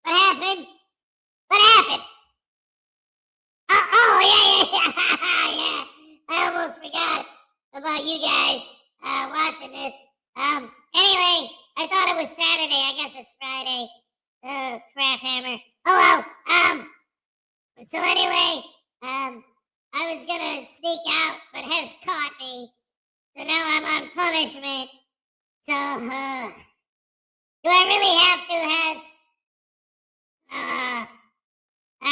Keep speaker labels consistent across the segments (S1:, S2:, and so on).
S1: What happened? What happened? Oh, yeah. Yeah. I almost forgot about you guys watching this. Anyway, I thought it was Saturday. I guess it's Friday. Crap hammer. Oh well. So anyway, I was gonna sneak out, but Hez caught me. So now I'm on punishment. So, do I really have to, Hez? I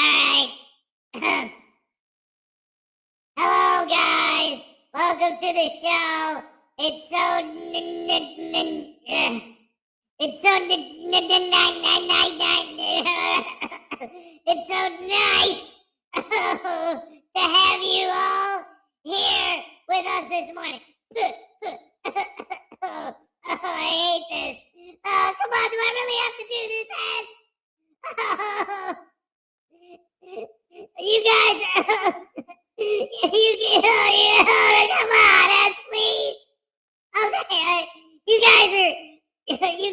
S1: to the show. It's so it's so it's so nice to have you all here with us this morning. I hate this. Oh, come on, do I really have to do this, you guys, come on, please. Okay, you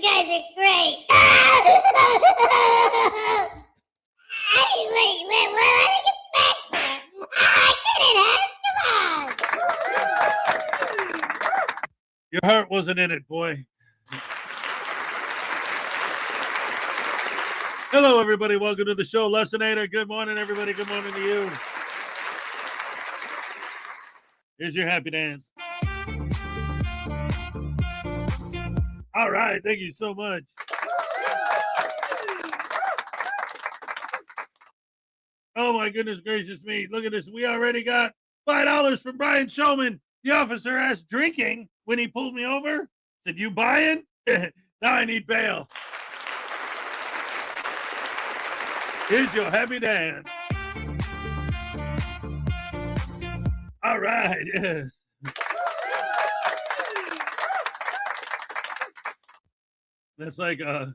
S1: guys are great. Wait, what did I get smacked for? I didn't, come on.
S2: Your heart wasn't in it, boy. Hello, everybody. Welcome to the show. Lessonator. Good morning, everybody. Good morning to you. Here's your happy dance. All right. Thank you so much. Oh, my goodness gracious me. Look at this. We already got $5 from Brian Showman. The officer asked drinking when he pulled me over. Said, you buying? Now I need bail. Here's your happy dance. All right, yes. That's like, do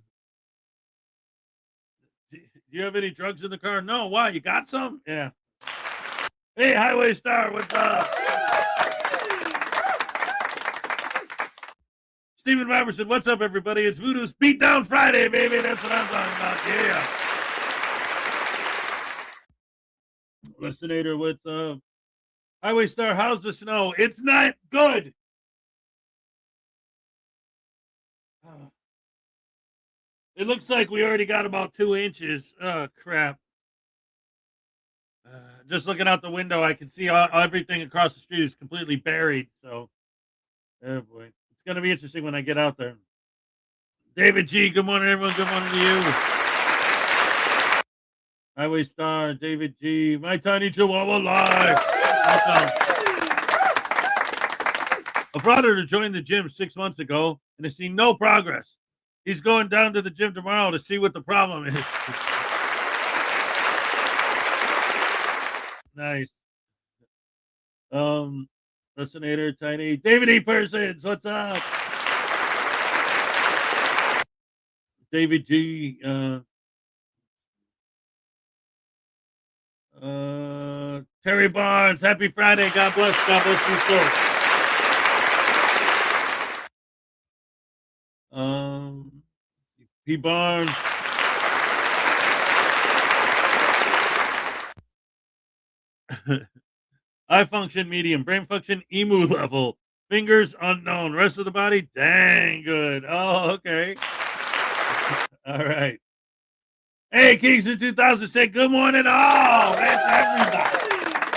S2: you have any drugs in the car? No, why? You got some? Yeah. Hey, Highway Star, what's up? Stephen Robertson, what's up, everybody? It's Voodoo's Beatdown Friday, baby. That's what I'm talking about. Yeah. Listenator, what's up? Highway Star, how's the snow? It's not good. It looks like we already got about 2 inches. Oh, crap. Just looking out the window, I can see everything across the street is completely buried. So, oh boy. It's going to be interesting when I get out there. David G, good morning, everyone. Good morning to you. Highway Star, David G, My Tiny Chihuahua Live. A frauditor joined the gym 6 months ago and has seen no progress. He's going down to the gym tomorrow to see what the problem is. Nice. Listenator, Tiny. David E. Persons, what's up? David G. Terry Barnes, happy Friday. God bless you, sir. P. Barnes. Eye function medium, brain function emu level, fingers unknown, rest of the body dang good. Oh, okay. All right. Hey, Kingston 2000 said good morning. Oh, that's everybody.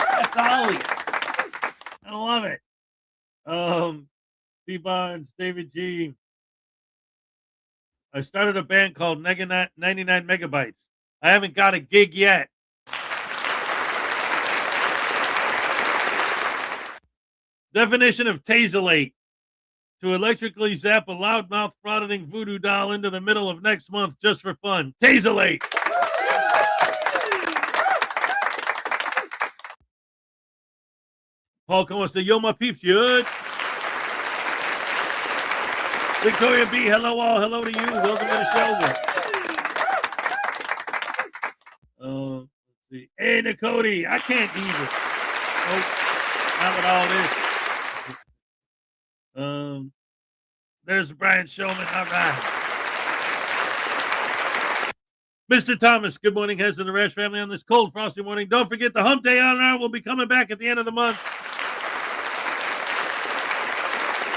S2: That's all of you. I love it. P. Barnes, David G. I started a band called 99 Megabytes. I haven't got a gig yet. Definition of tasilate: to electrically zap a loudmouth frauditing voodoo doll into the middle of next month just for fun. Tasilate. Paul Cohen said, yo, my peeps, you good? Victoria B, hello all. Hello to you. Welcome to the show. Let's see. Hey, Nicody, I can't even. Nope. Not with all this. There's Brian Showman. All right. Mr. Thomas, good morning, Hez and the Rash family on this cold, frosty morning. Don't forget the Hump Day Honor will be coming back at the end of the month.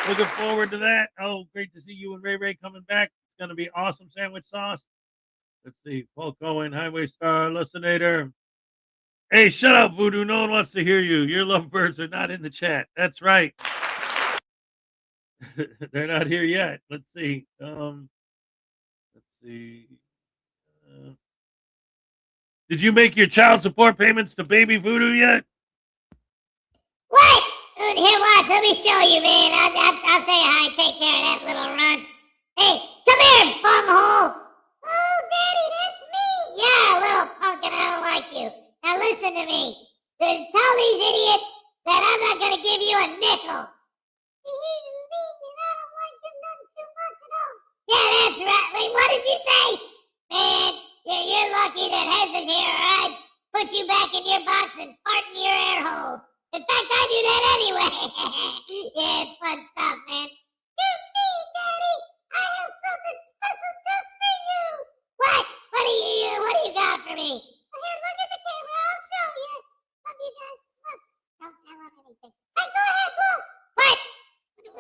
S2: Looking forward to that. Oh, great to see you and Ray coming back. It's going to be awesome sandwich sauce. Let's see. Paul Cohen, Highway Star, Listenator. Hey, shut up, Voodoo. No one wants to hear you. Your lovebirds are not in the chat. That's right. They're not here yet. Let's see. Did you make your child support payments to Baby Voodoo yet?
S1: What? No, Here, watch. Let me show you, man. I'll show you how I take care of that little runt. Hey, come here, bunghole. Oh, Daddy, that's me. Yeah, little punk, and I don't like you. Now listen to me. Tell these idiots that I'm not gonna give you a nickel. He's mean, and I don't like him none too much at all. Yeah, that's right. Wait, what did you say? Man, you're lucky that Hez is here, alright? Put you back in your box and fart in your air holes. In fact, I do that anyway. Yeah, it's fun stuff, man. You're me, Daddy. I have something special just for you. What? What do you got for me? Well, here, look at the camera. I'll show you. Love you guys. Look. Don't tell him anything. Hey, go ahead, look. What?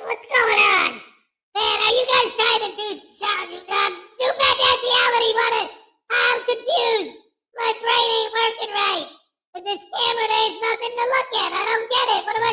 S1: What's going on? Man, are you guys trying to do bestiality, buddy? I'm confused. My brain ain't working right. With this camera, there's nothing to look at. I don't get it. What am I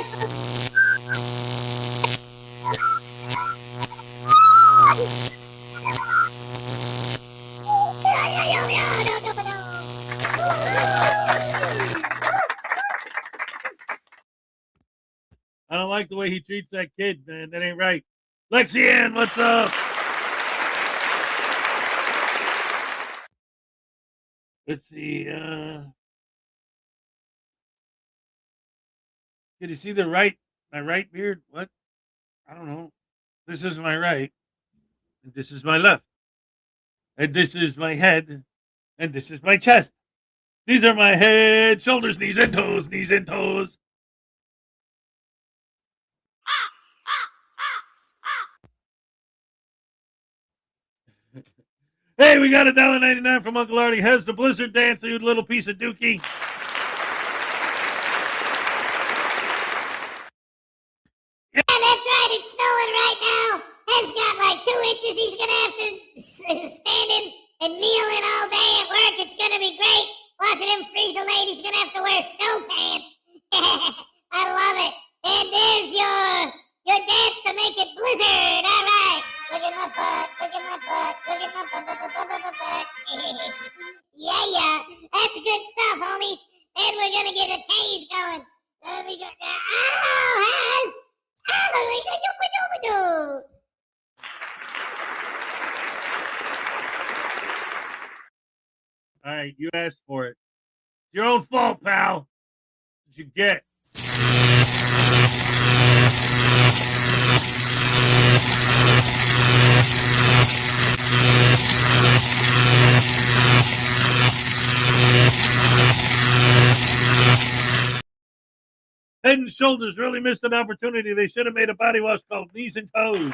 S2: I don't like the way he treats that kid, man. That ain't right. Lexianne, what's up? Let's see. Can you see my right beard? What? I don't know. This is my right. And this is my left. And this is my head. And this is my chest. These are my head, shoulders, knees, and toes. Knees and toes. Hey, we got $1.99 from Uncle Artie. Has the blizzard dance, you little piece of dookie.
S1: Yeah, that's right. It's snowing right now. Has got like 2 inches. He's gonna have to stand in and kneel in all day at work. It's gonna be great. Watching him freeze a lady's gonna have to wear snow pants. I love it. And there's your dance to make it blizzard. All right. Look at my butt. Look at my butt. Look at my butt. Yeah. That's good stuff, homies. And we're gonna get a tase going. We got Has.
S2: All right, you asked for it. It's your own fault, pal. What you get? Head and Shoulders really missed an opportunity. They should have made a body wash called Knees and Toes.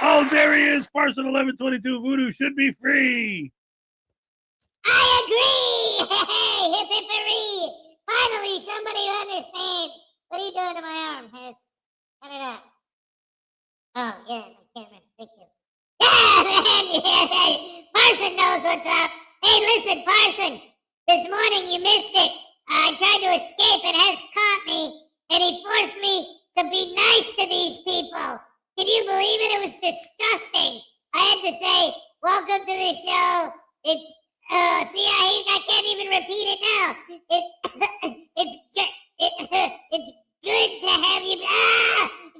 S2: Oh, there he is. Parson 1122 Voodoo should be free.
S1: I agree. Hey, hip hippery. Finally, somebody who understands. What are you doing to my arm, Hez? Cut it out. Oh, yeah, my camera. Thank you. Yeah, man. Yeah. Parson knows what's up. Hey, listen, Parson. This morning you missed it. I tried to escape and Hez caught me, and he forced me to be nice to these people. Can you believe it? It was disgusting. I had to say, welcome to the show. It's, see, I can't even repeat it now. It's good to have you,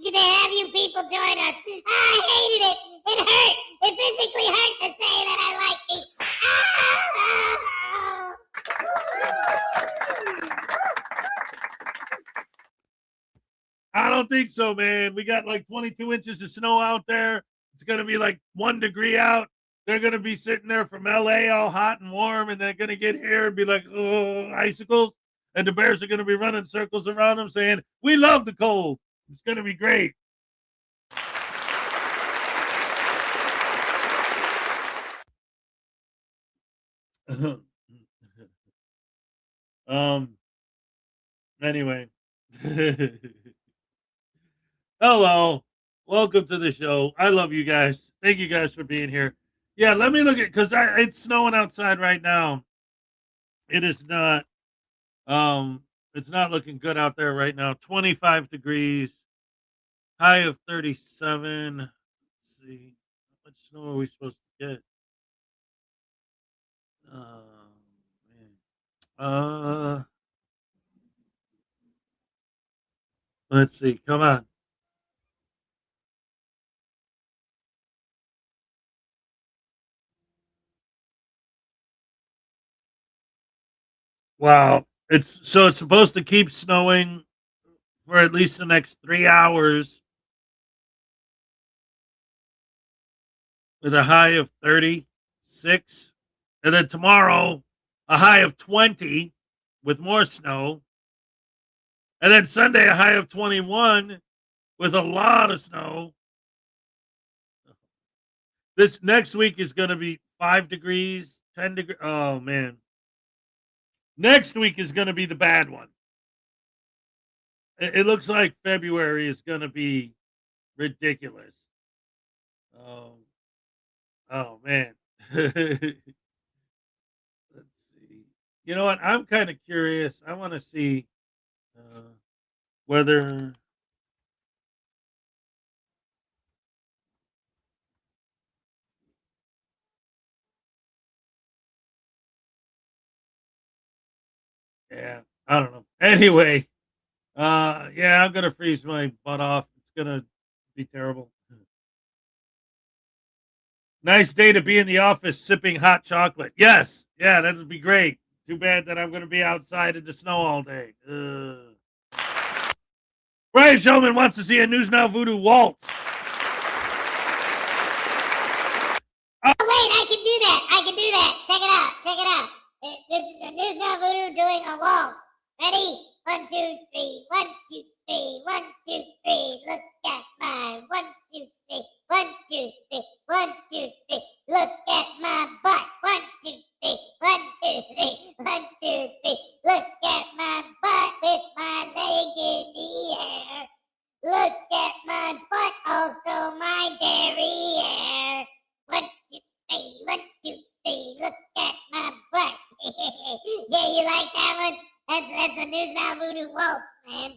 S1: good to have you people join us. I hated it. It hurt. It physically hurt to say that I like these.
S2: I don't think so, man. We got like 22 inches of snow out there. It's going to be like 1 degree out. They're going to be sitting there from LA all hot and warm, and they're going to get here and be like, oh, icicles. And the bears are going to be running circles around them saying, we love the cold. It's going to be great. Anyway. Hello. Welcome to the show. I love you guys. Thank you guys for being here. Yeah, let me look at, because it's snowing outside right now. It is not it's not looking good out there right now. 25 degrees, high of 37. Let's see. How much snow are we supposed to get? Man. Let's see. Come on. Wow. It's supposed to keep snowing for at least the next 3 hours with a high of 36. And then tomorrow, a high of 20 with more snow. And then Sunday, a high of 21 with a lot of snow. This next week is going to be 5 degrees, 10 degrees. Oh, man. Next week is going to be the bad one. It looks like February is going to be ridiculous. Oh man. Let's see. You know what? I'm kind of curious. I want to see whether yeah, I don't know. Anyway, yeah, I'm gonna freeze my butt off. It's gonna be terrible. Nice day to be in the office sipping hot chocolate. Yes, yeah, that would be great. Too bad that I'm gonna be outside in the snow all day. Brian Shulman wants to see a News Now Voodoo waltz.
S1: Oh, wait, I can do that. I can do that. Check it out. Check it out. This is the News Now Voodoo doing a waltz. Ready? 1, 2, 3. 1, 2, 3. 1, 2, 3. Look at my 1, 2, 3. 1, 2, 3. 1, 2, 3. Look at my butt. 1, 2, 3. 1, 2, 3. 1, 2, 3. Look at my butt with my leg in the air. Look at my butt, also my derriere. 1, 2, 3. 1, 2, 3. Look at my butt. Yeah, you like that one? That's a News Now Voodoo waltz, man.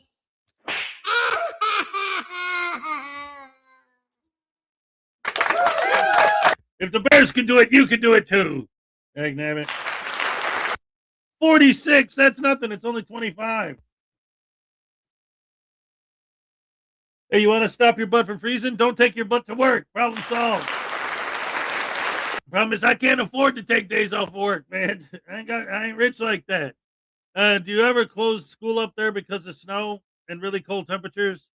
S2: If the Bears can do it, you can do it too. Dagnabbit. 46. That's nothing. It's only 25. Hey, you want to stop your butt from freezing? Don't take your butt to work. Problem solved. Problem is, I can't afford to take days off work, man. I ain't rich like that. Do you ever close school up there because of snow and really cold temperatures?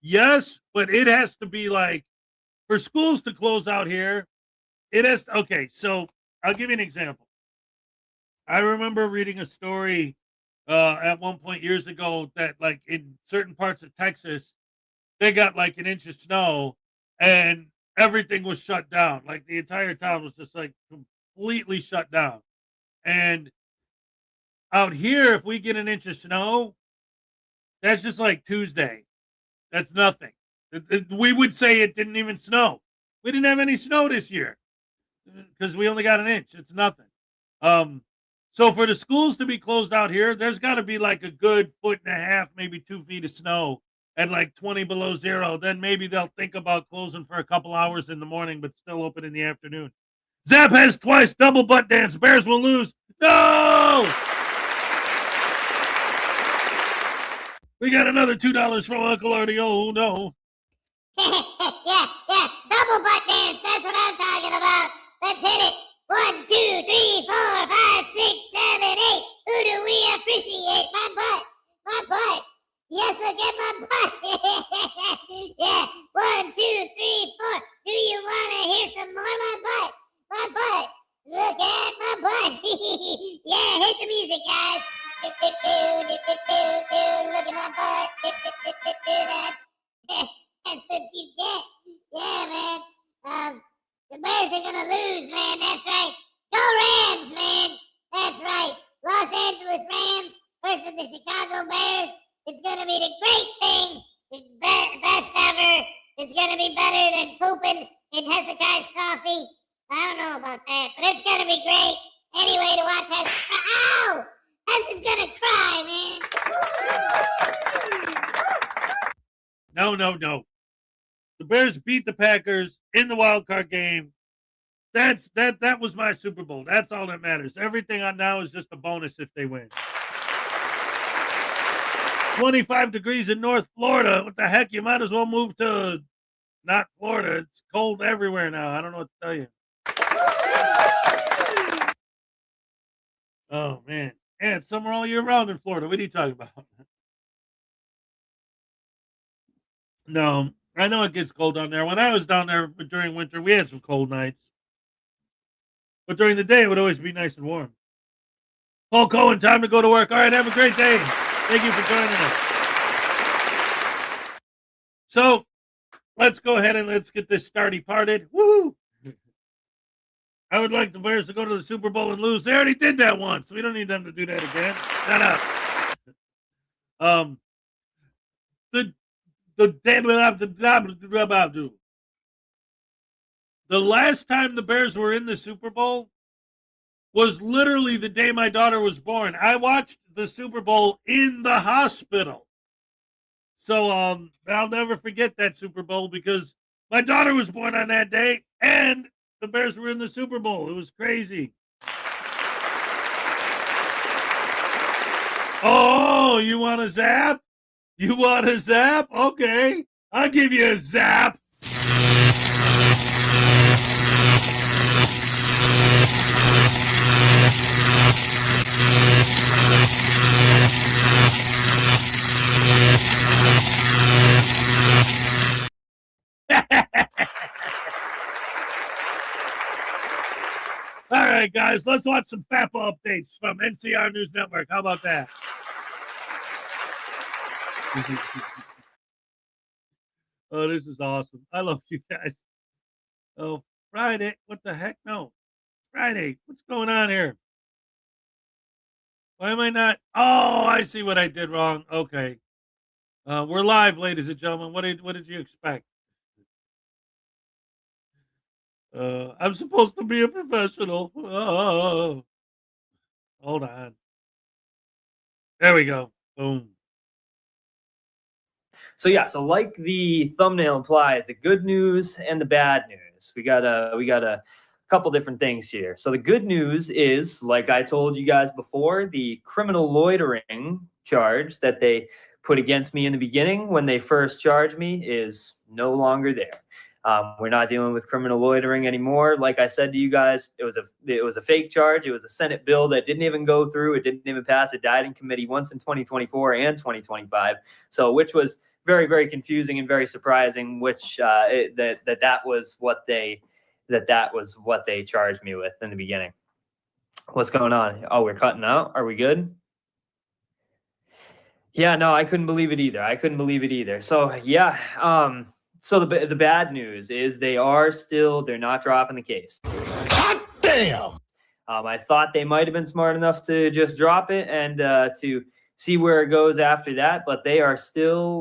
S2: Yes, but it has to be like for schools to close out here. It has okay. So I'll give you an example. I remember reading a story at one point years ago that like in certain parts of Texas, they got like an inch of snow and everything was shut down. Like the entire town was just like completely shut down. And out here, if we get an inch of snow, that's just like Tuesday. That's nothing. We would say it didn't even snow. We didn't have any snow this year because we only got an inch. It's nothing. So for the schools to be closed out here, there's got to be like a good 1.5 feet, maybe 2 feet of snow at like 20 below zero. Then maybe they'll think about closing for a couple hours in the morning, but still open in the afternoon. Zap has twice, double butt dance. Bears will lose. No! We got another $2 from Uncle Artie. Oh, no.
S1: yeah. Double butt dance. That's what I'm talking about. Let's hit it. 1, 2, 3, 4, 5, 6, 7, 8. Who do we appreciate? My butt. My butt. Yes, look at my butt. Yeah. 1, 2, 3, 4. Do you want to hear some more? My butt. My butt. Look at my butt. Yeah, hit the music, guys. Look at my butt. That's what you get. Yeah, man. The Bears are gonna lose, man. That's right. Go Rams, man. That's right. Los Angeles Rams versus the Chicago Bears. It's gonna be the great thing. The best ever. It's gonna be better than pooping in Hezokuai's coffee. I don't know about that, but it's gonna be great. Anyway, to watch Ow! Hes is gonna cry, man.
S2: No. The Bears beat the Packers in the wild card game. That was my Super Bowl. That's all that matters. Everything on now is just a bonus if they win. 25 degrees in North Florida. What the heck? You might as well move to not Florida. It's cold everywhere now. I don't know what to tell you. Oh, man. And it's summer all year round in Florida. What are you talking about? No, I know it gets cold down there. When I was down there during winter, we had some cold nights. But during the day, it would always be nice and warm. Paul Cohen, time to go to work. All right, have a great day. Thank you for joining us. So, let's go ahead and let's get this starty parted. Woo! I would like the Bears to go to the Super Bowl and lose. They already did that once. We don't need them to do that again. Shut up. The last time the Bears were in the Super Bowl was literally the day my daughter was born. I watched the Super Bowl in the hospital. So I'll never forget that Super Bowl because my daughter was born on that day and the Bears were in the Super Bowl. It was crazy. Oh, you want a zap? You want a zap? Okay. I'll give you a zap. All right, guys, let's watch some FAPA updates from NCR News Network. How about that? Oh, this is awesome. I love you guys. Oh, Friday. What the heck? No. Friday. What's going on here? Why am I not? Oh, I see what I did wrong. Okay. We're live, ladies and gentlemen. What did you expect? I'm supposed to be a professional. Oh, hold on. There we go. Boom.
S3: So yeah, so like the thumbnail implies, the good news and the bad news. We got a couple different things here. So the good news is, like I told you guys before, the criminal loitering charge that they put against me in the beginning when they first charged me is no longer there. We're not dealing with criminal loitering anymore. Like I said to you guys, it was a fake charge. It was a Senate bill that didn't even go through. It didn't even pass. It died in committee once in 2024 and 2025. So which was very, very confusing and very surprising. Which that was what they charged me with in the beginning. What's going on? Oh, we're cutting out. Are we good? Yeah, no, I couldn't believe it either. So yeah. So the bad news is they're not dropping the case.
S4: Hot damn!
S3: I thought they might have been smart enough to just drop it and to see where it goes after that, but they're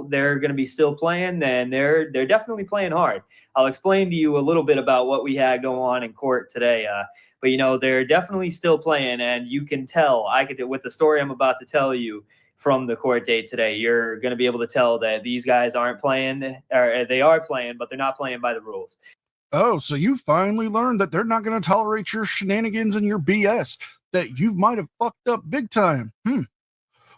S3: going to be still playing, and they're definitely playing hard. I'll explain to you a little bit about what we had go on in court today. But they're definitely still playing, and you can tell. With the story I'm about to tell you from the court date today, you're going to be able to tell that these guys aren't playing, or they are playing, but they're not playing by the rules.
S4: Oh, so you finally learned that they're not going to tolerate your shenanigans and your BS, that you might have fucked up big time.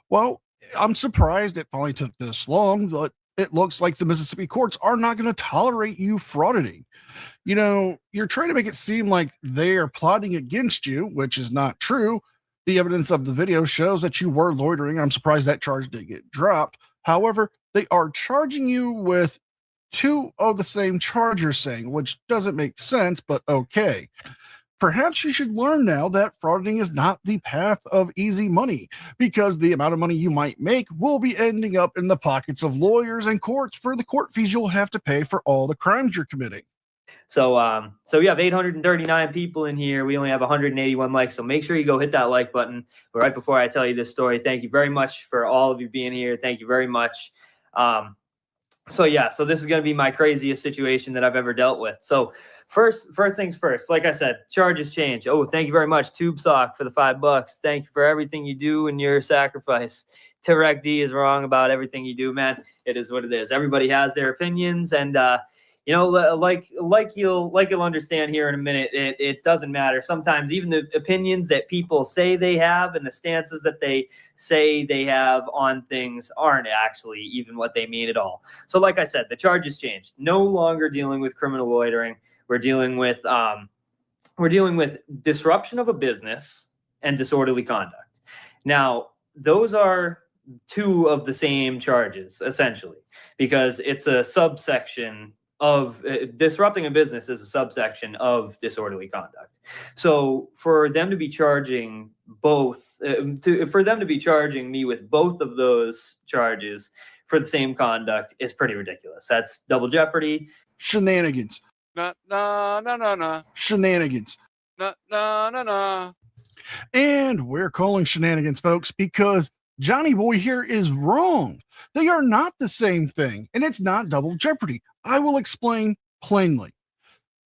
S4: Well, I'm surprised it finally took this long, but it looks like the Mississippi courts are not going to tolerate you frauditing. You're trying to make it seem like they are plotting against you, which is not true. The evidence of the video shows that you were loitering. I'm surprised that charge did get dropped. However, they are charging you with two of the same charge you're saying, which doesn't make sense, but okay. Perhaps you should learn now that frauditing is not the path of easy money, because the amount of money you might make will be ending up in the pockets of lawyers and courts for the court fees you'll have to pay for all the crimes you're committing.
S3: So we have 839 people in here. We only have 181 likes. So make sure you go hit that like button. But right before I tell you this story, thank you very much for all of you being here. Thank you very much. So this is going to be my craziest situation that I've ever dealt with. So first things first, like I said, charges change. Oh, thank you very much, Tube Sock, for the $5. Thank you for everything you do and your sacrifice. Tirek D is wrong about everything you do, man. It is what it is. Everybody has their opinions, and you know, like you'll understand here in a minute, it doesn't matter. Sometimes even the opinions that people say they have and the stances that they say they have on things aren't actually even what they mean at all. So like I said, the charges changed. No longer dealing with criminal loitering. We're dealing with disruption of a business and disorderly conduct. Now, those are two of the same charges, essentially, because it's a subsection of disrupting a business is a subsection of disorderly conduct. So for them to be charging both, for them to be charging me with both of those charges for the same conduct is pretty ridiculous. That's double jeopardy.
S4: Shenanigans.
S5: No.
S4: Shenanigans.
S5: No.
S4: And we're calling shenanigans, folks, because Johnny Boy here is wrong. They are not the same thing, and it's not double jeopardy. I will explain plainly.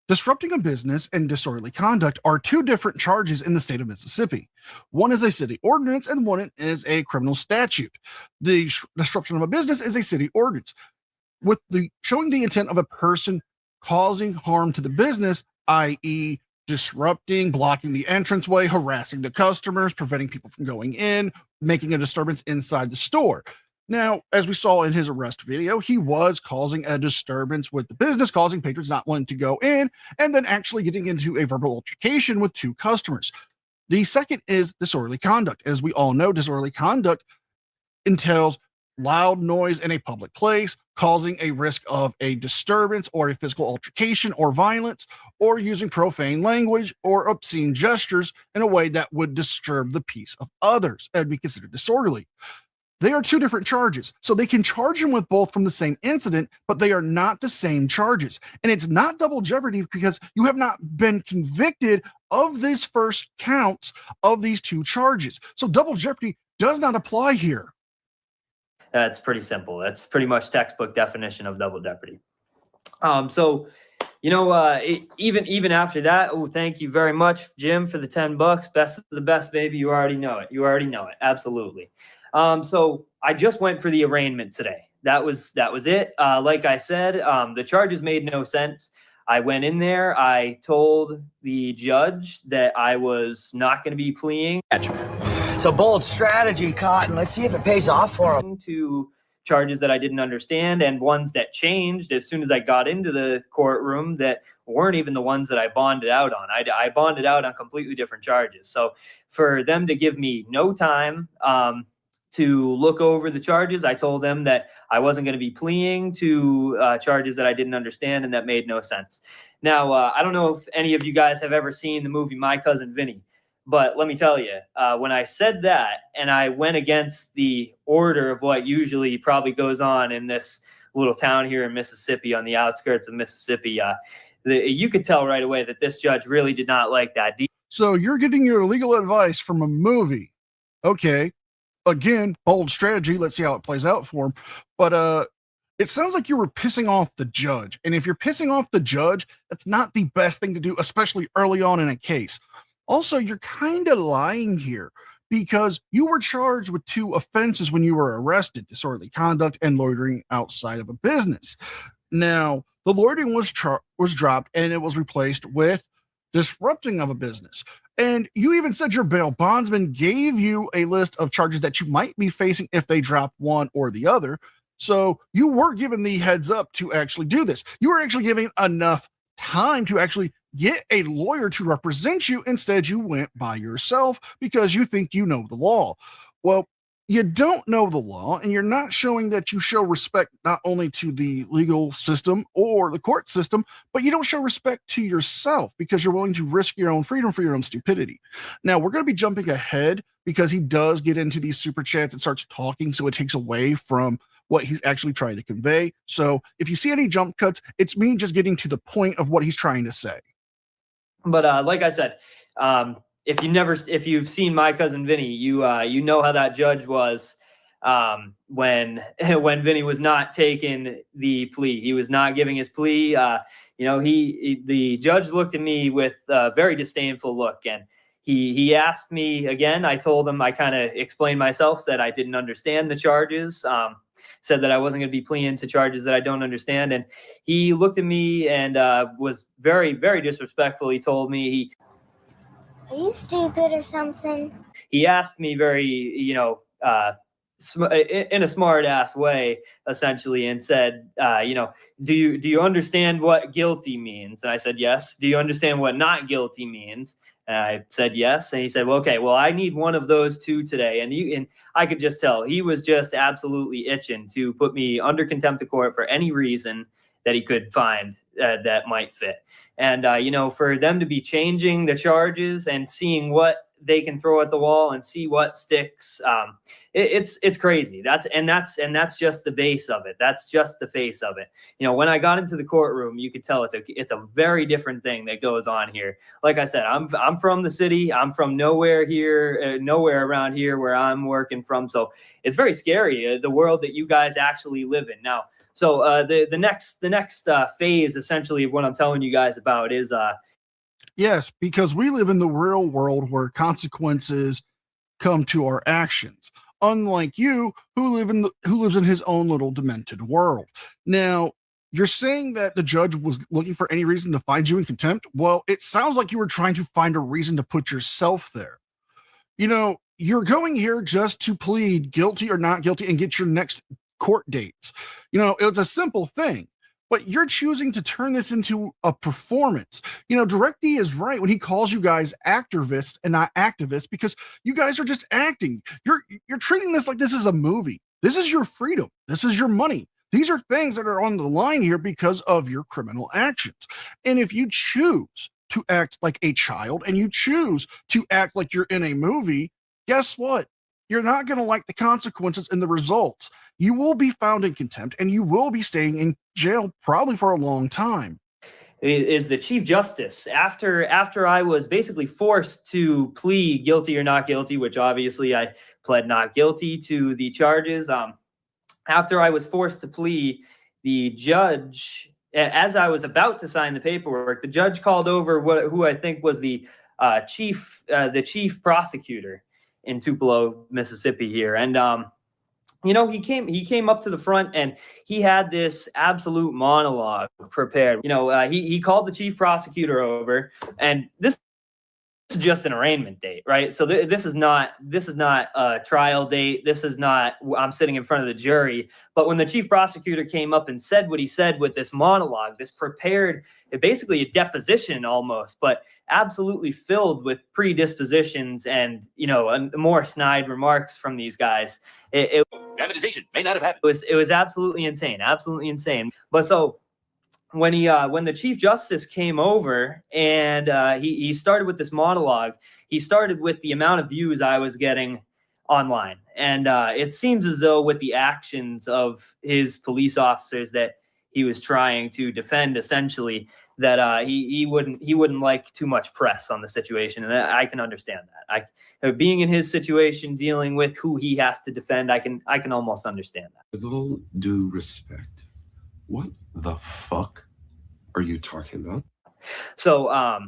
S4: Disrupting a business and disorderly conduct are two different charges in the state of Mississippi. One is a city ordinance and one is a criminal statute. The disruption of a business is a city ordinance. With the showing the intent of a person causing harm to the business, i.e., disrupting, blocking the entranceway, harassing the customers, preventing people from going in, making a disturbance inside the store. Now, as we saw in his arrest video, he was causing a disturbance with the business, causing patrons not wanting to go in, and then actually getting into a verbal altercation with two customers. The second is disorderly conduct. As we all know, disorderly conduct entails loud noise in a public place, causing a risk of a disturbance or a physical altercation or violence, or using profane language or obscene gestures in a way that would disturb the peace of others and be considered disorderly. They are two different charges, so they can charge him with both from the same incident, but they are not the same charges. And it's not double jeopardy because you have not been convicted of these first counts of these two charges. So double jeopardy does not apply here.
S3: That's pretty simple. That's pretty much textbook definition of double jeopardy. So, you know, even after that, oh, thank you very much, Jim, for the $10. Best of the best, baby. You already know it. Absolutely. So I just went for the arraignment today. That was it. Like I said, the charges made no sense. I went in there. I told the judge that I was not going to be pleading.
S6: It's a bold strategy, Cotton. Let's see if it pays off for him.
S3: To charges that I didn't understand and ones that changed as soon as I got into the courtroom that weren't even the ones that I bonded out on. I bonded out on completely different charges. So for them to give me no time to look over the charges, I told them that I wasn't going to be pleading to charges that I didn't understand and that made no sense. Now, I don't know if any of you guys have ever seen the movie My Cousin Vinny. But let me tell you, when I said that and I went against the order of what usually probably goes on in this little town here in Mississippi, on the outskirts of Mississippi, you could tell right away that this judge really did not like that.
S4: So you're getting your legal advice from a movie. Okay. Again, bold strategy. Let's see how it plays out for him. But it sounds like you were pissing off the judge. And if you're pissing off the judge, that's not the best thing to do, especially early on in a case. Also, you're kind of lying here because you were charged with two offenses when you were arrested: disorderly conduct and loitering outside of a business. Now, the loitering was dropped and it was replaced with disrupting of a business. And you even said your bail bondsman gave you a list of charges that you might be facing if they drop one or the other. So you were given the heads up to actually do this. You were actually given enough time to actually get a lawyer to represent you. Instead, you went by yourself because you think you know the law. Well, you don't know the law, and you're not showing that you show respect not only to the legal system or the court system, but you don't show respect to yourself because you're willing to risk your own freedom for your own stupidity. Now, we're going to be jumping ahead because he does get into these super chats and starts talking, so it takes away from what he's actually trying to convey. So if you see any jump cuts, it's me just getting to the point of what he's trying to say.
S3: But like I said, if you've seen My Cousin Vinny, you know how that judge was when Vinny was not taking the plea. He was not giving his plea. The judge looked at me with a very disdainful look, and he asked me again. I told him, I kind of explained myself, said I didn't understand the charges. said that I wasn't going to be pleading to charges that I don't understand. And he looked at me and was very, very disrespectful. He told me
S7: Are you stupid or something?
S3: he asked me very, in a smart ass way, essentially, and said, do you understand what guilty means? And I said, yes. Do you understand what not guilty means? And I said, yes. And he said, well, okay, well, I need one of those two today. And I could just tell he was just absolutely itching to put me under contempt of court for any reason that he could find that might fit. And, for them to be changing the charges and seeing what they can throw at the wall and see what sticks, it's crazy. That's just the base of it. That's just the face of it. When I got into the courtroom, you could tell it's a very different thing that goes on here. Like I said, I'm from the city. I'm from nowhere here, nowhere around here where I'm working from. So it's very scary, the world that you guys actually live in now. So the next phase, essentially, of what I'm telling you guys about is
S4: Yes, because we live in the real world where consequences come to our actions. Unlike you, who lives in his own little demented world. Now, you're saying that the judge was looking for any reason to find you in contempt? Well, it sounds like you were trying to find a reason to put yourself there. You're going here just to plead guilty or not guilty and get your next court dates. It's a simple thing. But you're choosing to turn this into a performance. DirectD is right when he calls you guys activists and not activists, because you guys are just acting. You're treating this like this is a movie. This is your freedom. This is your money. These are things that are on the line here because of your criminal actions. And if you choose to act like a child and you choose to act like you're in a movie, guess what? You're not going to like the consequences and the results. You will be found in contempt and you will be staying in jail probably for a long time.
S3: Is the Chief Justice, after I was basically forced to plead guilty or not guilty, which obviously I pled not guilty to the charges. After I was forced to plead, the judge, as I was about to sign the paperwork, the judge called over who I think was the chief prosecutor in Tupelo, Mississippi here. And, he came up to the front and he had this absolute monologue prepared. He called the chief prosecutor over, and this is just an arraignment date, right? So this is not a trial date. This is not, I'm sitting in front of the jury. But when the chief prosecutor came up and said what he said with this monologue, this prepared, basically a deposition almost, but absolutely filled with predispositions and, more snide remarks from these guys.
S8: Dramatization may not have happened.
S3: It was absolutely insane, absolutely insane. But so when the Chief Justice came over and he started with this monologue, he started with the amount of views I was getting online. And it seems as though with the actions of his police officers that he was trying to defend, essentially, that he wouldn't like too much press on the situation. And I can understand that. Being in his situation, dealing with who he has to defend, I can almost understand that.
S9: With all due respect, what the fuck are you talking about?
S3: So,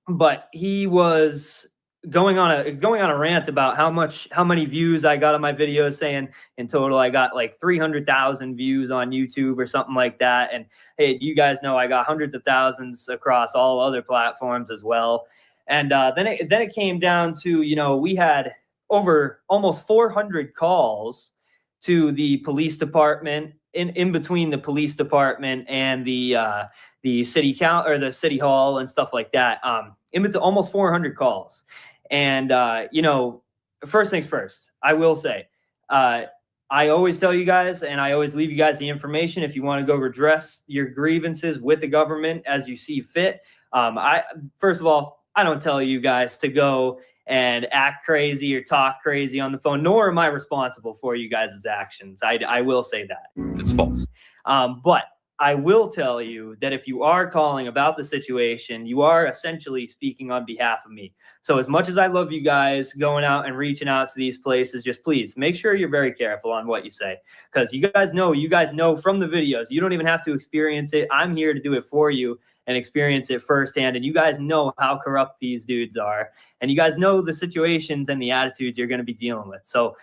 S3: but he was going on a rant about how many views I got on my videos, saying in total I got like 300,000 views on YouTube or something like that. And hey, you guys know I got hundreds of thousands across all other platforms as well. And then it came down to, we had over almost 400 calls to the police department, in between the police department and the city count or the city hall and stuff like that. In between almost 400 calls. And first things first, I will say, I always tell you guys, and I always leave you guys the information if you want to go redress your grievances with the government as you see fit. First of all, I don't tell you guys to go and act crazy or talk crazy on the phone, nor am I responsible for you guys' actions. I will say that.
S9: It's false.
S3: But I will tell you that if you are calling about the situation, you are essentially speaking on behalf of me. So as much as I love you guys going out and reaching out to these places, just please make sure you're very careful on what you say, because you guys know from the videos, you don't even have to experience it. I'm here to do it for you and experience it firsthand. And you guys know how corrupt these dudes are. And you guys know the situations and the attitudes you're going to be dealing with. So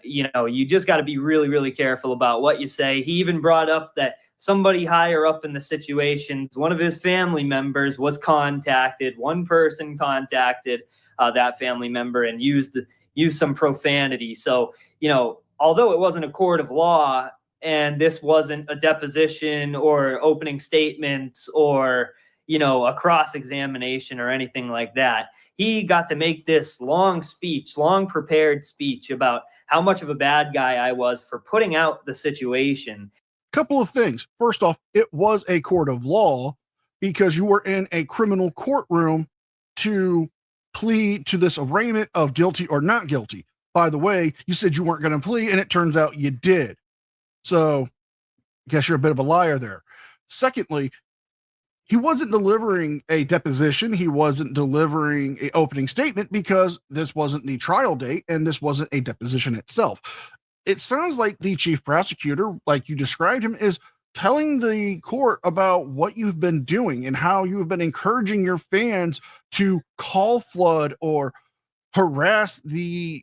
S3: you just got to be really, really careful about what you say. He even brought up that somebody higher up in the situations, one of his family members was contacted. One person contacted that family member and used some profanity. So, although it wasn't a court of law and this wasn't a deposition or opening statements or, a cross-examination or anything like that, he got to make this long prepared speech about how much of a bad guy I was for putting out the situation.
S4: Couple of things. First off, it was a court of law because you were in a criminal courtroom to plead to this arraignment of guilty or not guilty. By the way, you said you weren't going to plead, and it turns out you did. So I guess you're a bit of a liar there. Secondly, he wasn't delivering a deposition. He wasn't delivering an opening statement because this wasn't the trial date and this wasn't a deposition itself. It sounds like the chief prosecutor, like you described him, is telling the court about what you've been doing and how you have been encouraging your fans to call flood or harass the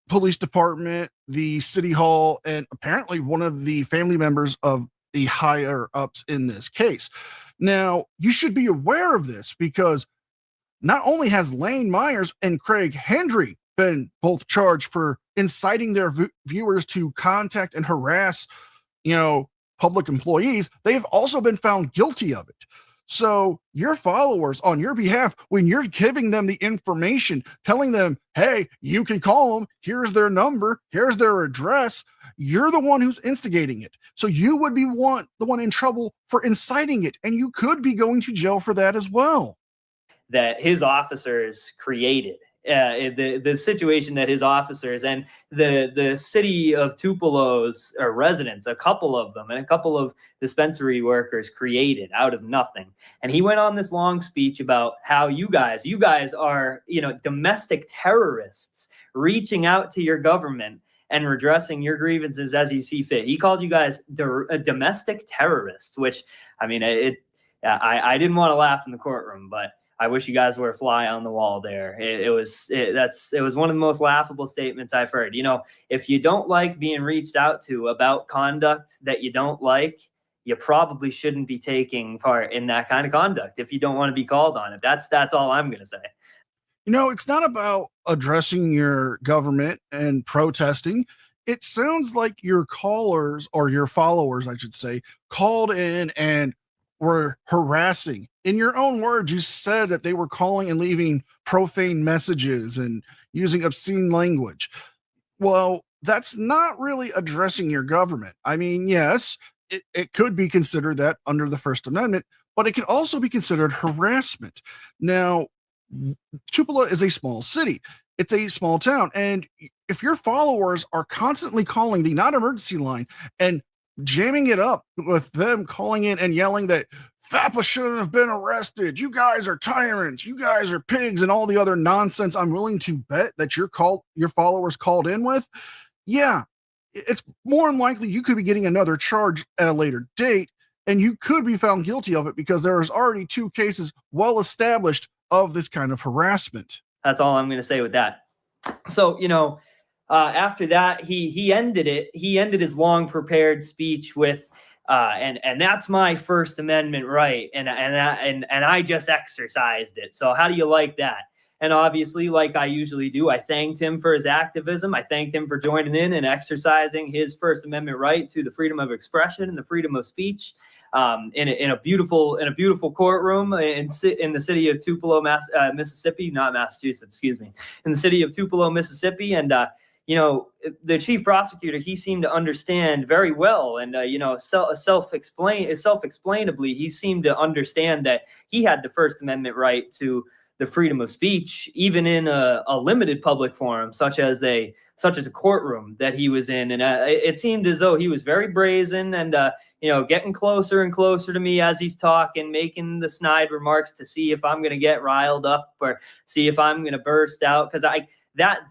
S4: police department, the city hall, and apparently one of the family members of the higher ups in this case. Now, you should be aware of this because not only has Lane Myers and Craig Hendry been both charged for inciting their viewers to contact and harass, public employees, they've also been found guilty of it. So your followers on your behalf, when you're giving them the information, telling them, hey, you can call them, here's their number, here's their address, you're the one who's instigating it. So you would be the one in trouble for inciting it, and you could be going to jail for that as well.
S3: That his officers created. The situation that his officers and the city of Tupelo's residents, a couple of them, and a couple of dispensary workers created out of nothing. And he went on this long speech about how you guys are, domestic terrorists reaching out to your government and redressing your grievances as you see fit. He called you guys domestic terrorists, which, I didn't want to laugh in the courtroom, but I wish you guys were a fly on the wall there. It was one of the most laughable statements I've heard. If you don't like being reached out to about conduct that you don't like, you probably shouldn't be taking part in that kind of conduct if you don't want to be called on it. That's all I'm going to say.
S4: It's not about addressing your government and protesting. It sounds like your callers, or your followers, I should say, called in and were harassing. In your own words, you said that they were calling and leaving profane messages and using obscene language. Well, that's not really addressing your government. Yes, it could be considered that under the First Amendment, but it could also be considered harassment. Now, Tupelo is a small city. It's a small town. And if your followers are constantly calling the non-emergency line and jamming it up with them calling in and yelling that FAPA shouldn't have been arrested, you guys are tyrants, you guys are pigs, and all the other nonsense I'm willing to bet that your followers called in with, yeah, it's more than likely you could be getting another charge at a later date, and you could be found guilty of it because there is already 2 cases well established of this kind of harassment.
S3: That's all I'm going to say with that. So, after that, he ended it. He ended his long prepared speech with, and that's my First Amendment right, and I just exercised it. So how do you like that? And obviously, like I usually do, I thanked him for his activism. I thanked him for joining in and exercising his First Amendment right to the freedom of expression and the freedom of speech. In a beautiful courtroom in the city of Tupelo, Mississippi, not Massachusetts, excuse me, in the city of Tupelo, Mississippi, and the chief prosecutor, he seemed to understand very well, and self-explainably, he seemed to understand that he had the First Amendment right to the freedom of speech, even in a limited public forum, such as a courtroom that he was in, and it seemed as though he was very brazen and getting closer and closer to me as he's talking, making the snide remarks to see if I'm going to get riled up or see if I'm going to burst out. Because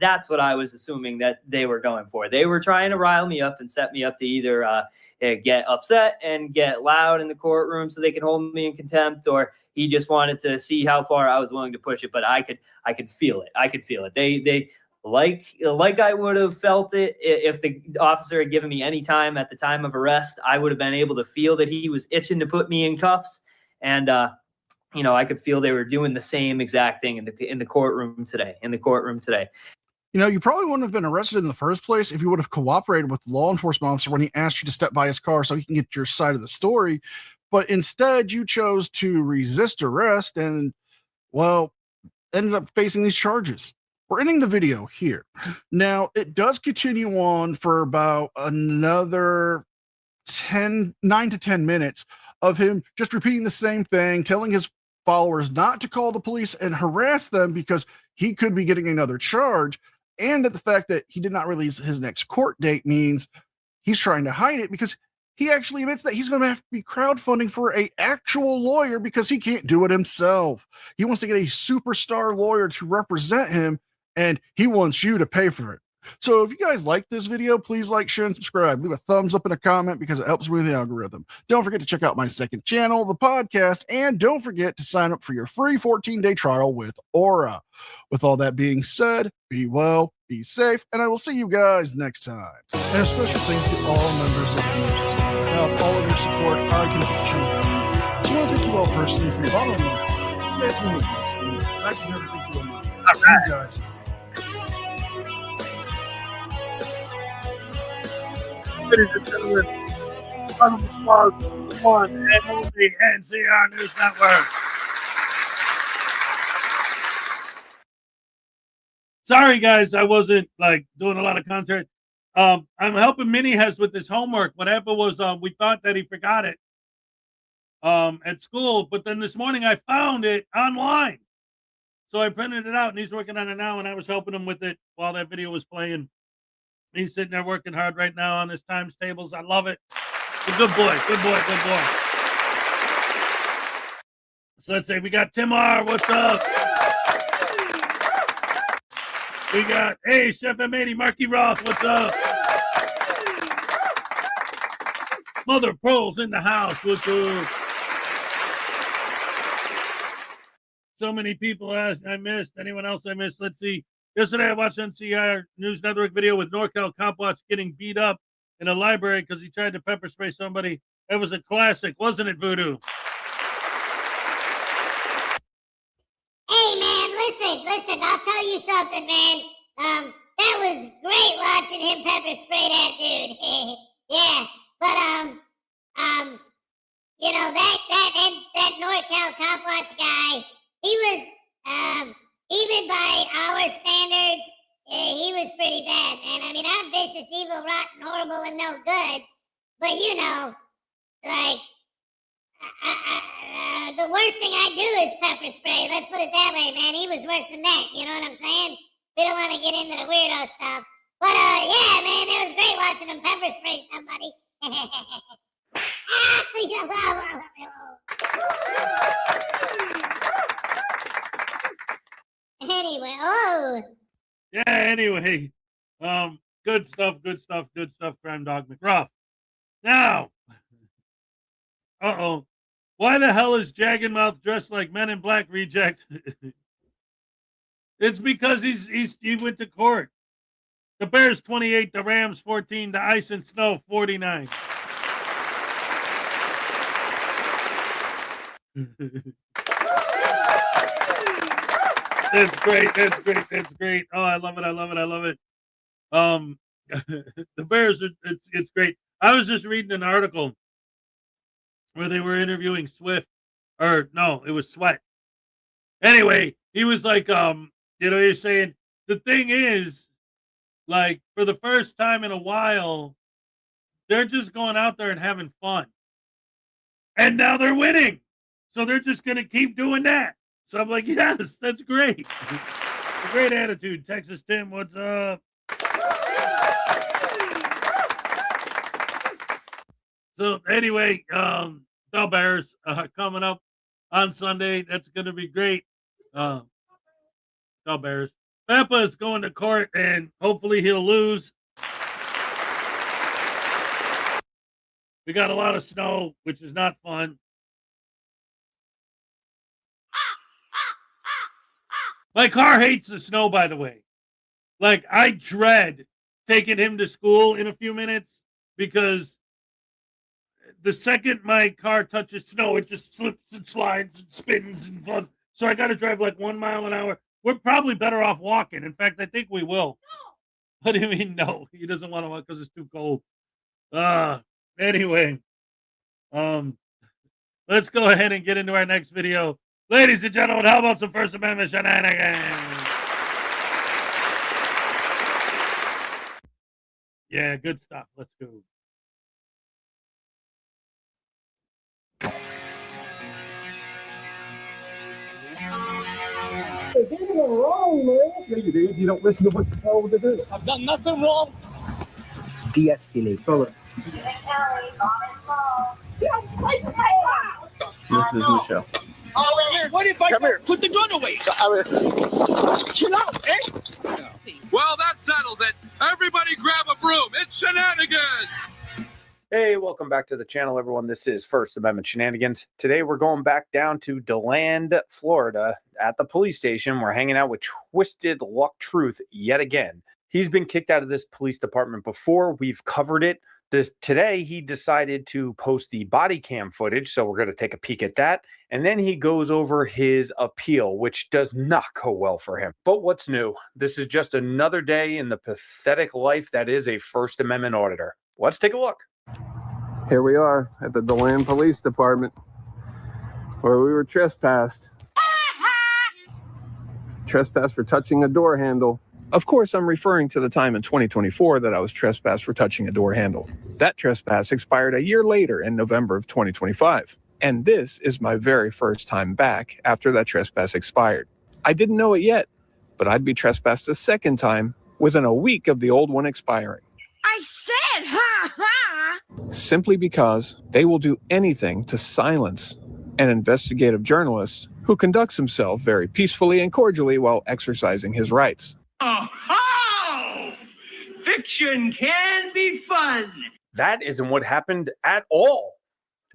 S3: that's what I was assuming that they were going for. They were trying to rile me up and set me up to either get upset and get loud in the courtroom so they could hold me in contempt, or he just wanted to see how far I was willing to push it. But I could feel it. They like I would have felt it if the officer had given me any time at the time of arrest. I would have been able to feel that he was itching to put me in cuffs, and I could feel they were doing the same exact thing in the courtroom today.
S4: You probably wouldn't have been arrested in the first place if you would have cooperated with the law enforcement officer when he asked you to step by his car so he can get your side of the story. But instead, you chose to resist arrest and, well, ended up facing these charges. We're ending the video here. Now, it does continue on for about another 9 to 10 minutes of him just repeating the same thing, telling his followers not to call the police and harass them because he could be getting another charge, and that the fact that he did not release his next court date means he's trying to hide it because he actually admits that he's going to have to be crowdfunding for an actual lawyer because he can't do it himself. He wants to get a superstar lawyer to represent him, and he wants you to pay for it. So if you guys like this video, please like, share, and subscribe. Leave a thumbs up and a comment because it helps me with the algorithm. Don't forget to check out my second channel, the podcast, and don't forget to sign up for your free 14-day trial with Aura. With all that being said, be well, be safe, and I will see you guys next time. And a special thanks to all members of the news team. Without all of your support, I can achieve. So I want to thank you all personally for your following me. You guys will meet next week. I can never thank you enough. You guys.
S2: Ladies and gentlemen, round of applause for one and only NCR News Network. Sorry, guys, I wasn't doing a lot of content. I'm helping Mini Hez with his homework. What happened was we thought that he forgot it at school, but then this morning I found it online. So I printed it out, and he's working on it now, and I was helping him with it while that video was playing. He's sitting there working hard right now on his times tables. I love it. A good boy, good boy, good boy. So let's say we got Tim R. What's up? We got, hey, Chef M80, Marky Roth. What's up? Mother Pearl's in the house. What's up? So many people asked, I missed. Anyone else I missed? Let's see. Yesterday, I watched NCR News Network video with NorCal cop watch getting beat up in a library because he tried to pepper spray somebody. That was a classic, wasn't it, Voodoo?
S1: Hey, man, listen, I'll tell you something, man. That was great watching him pepper spray that dude. Yeah, but, that NorCal cop watch guy, he was, even by our standards, he was pretty bad, man. I mean, I'm vicious, evil, rotten, horrible, and no good. But, the worst thing I do is pepper spray. Let's put it that way, man. He was worse than that. You know what I'm saying? We don't want to get into the weirdo stuff. But, yeah, man, it was great watching him pepper spray somebody. Anyway,
S2: anyway, good stuff, Crime Dog McRuff. Now, why the hell is Jaggedmouth dressed like Men in Black reject? It's because he went to court. The Bears 28, the Rams 14, the Ice and Snow 49. That's great. Oh, I love it. The Bears, it's great. I was just reading an article where they were interviewing Swift, or no, it was Sweat. Anyway, he was like, he's saying the thing is, for the first time in a while, they're just going out there and having fun. And now they're winning. So they're just going to keep doing that. So I'm like, yes, that's great. A great attitude. Texas Tim, what's up? So anyway, the Bears coming up on Sunday. That's going to be great. The Bears. Peppa is going to court, and hopefully he'll lose. We got a lot of snow, which is not fun. My car hates the snow, by the way. Like, I dread taking him to school in a few minutes because the second my car touches snow, it just slips and slides and spins and fun. So I got to drive like 1 mile an hour. We're probably better off walking. In fact, I think we will. What do you mean, no? He doesn't want to walk because it's too cold. Anyway, let's go ahead and get into our next video. Ladies and gentlemen, how about some First Amendment shenanigans? Yeah, good stuff. Let's go.
S6: They did it wrong, man. Yeah, you did. You don't listen to what the hell they do.
S8: I've done nothing wrong.
S6: De-escalate. Spell it.
S3: This is Michelle.
S8: What if I put the gun away? Chill out, eh?
S5: Well, that settles it. Everybody grab a broom. It's shenanigans.
S10: Hey, welcome back to the channel, everyone. This is First Amendment Shenanigans. Today, we're going back down to DeLand, Florida, at the police station. We're hanging out with Twisted Luck Truth yet again. He's been kicked out of this police department before. We've covered it. Today, he decided to post the body cam footage, so we're going to take a peek at that. And then he goes over his appeal, which does not go well for him. But what's new? This is just another day in the pathetic life that is a First Amendment auditor. Let's take a look.
S11: Here we are at the DeLand Police Department where we were trespassed. Trespass for touching a door handle. Of course, I'm referring to the time in 2024 that I was trespassed for touching a door handle. That trespass expired a year later in November of 2025. And this is my very first time back after that trespass expired. I didn't know it yet, but I'd be trespassed a second time within a week of the old one expiring.
S12: I said, ha ha!
S11: Simply because they will do anything to silence an investigative journalist who conducts himself very peacefully and cordially while exercising his rights.
S8: Oh, fiction can be fun.
S10: That isn't what happened at all.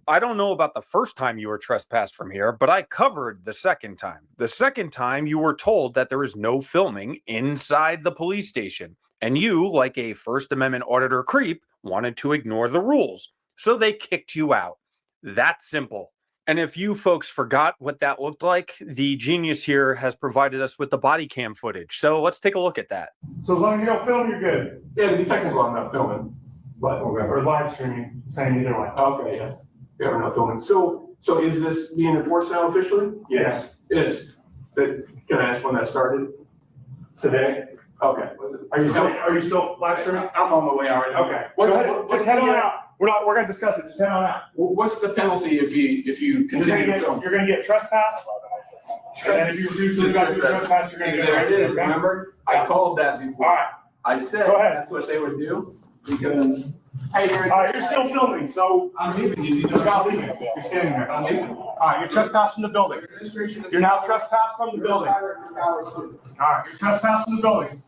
S10: I don't know about the first time you were trespassed from here, but I covered the second time. The second time you were told that there is no filming inside the police station. And you, like a First Amendment auditor creep, wanted to ignore the rules. So they kicked you out. That simple. And if you folks forgot what that looked like, the genius here has provided us with the body cam footage. So let's take a look at that.
S13: So as long as you don't film, you're good. Yeah, to be technical, I'm not filming. But or live streaming, same either way. Okay, yeah. Yeah, we're not filming. So is this being enforced now officially? Yes, it is. Can I ask when that started? Today? Okay. Are you still live streaming? I'm on my way already. Okay. Go ahead. Just head on out. We're gonna discuss it. Just head on out. What's the penalty if you continue to film? You're gonna get trespass. And then if you refuse to trespass, you're gonna get arrested. Remember, I called that before. All right. I said that's what they would do because. Hey, you're still filming, so I'm leaving. You're not leaving. You're standing there. I'm leaving. All right, you're trespassed from the building. You're now trespassed from the building. All right, you're trespassed from the building.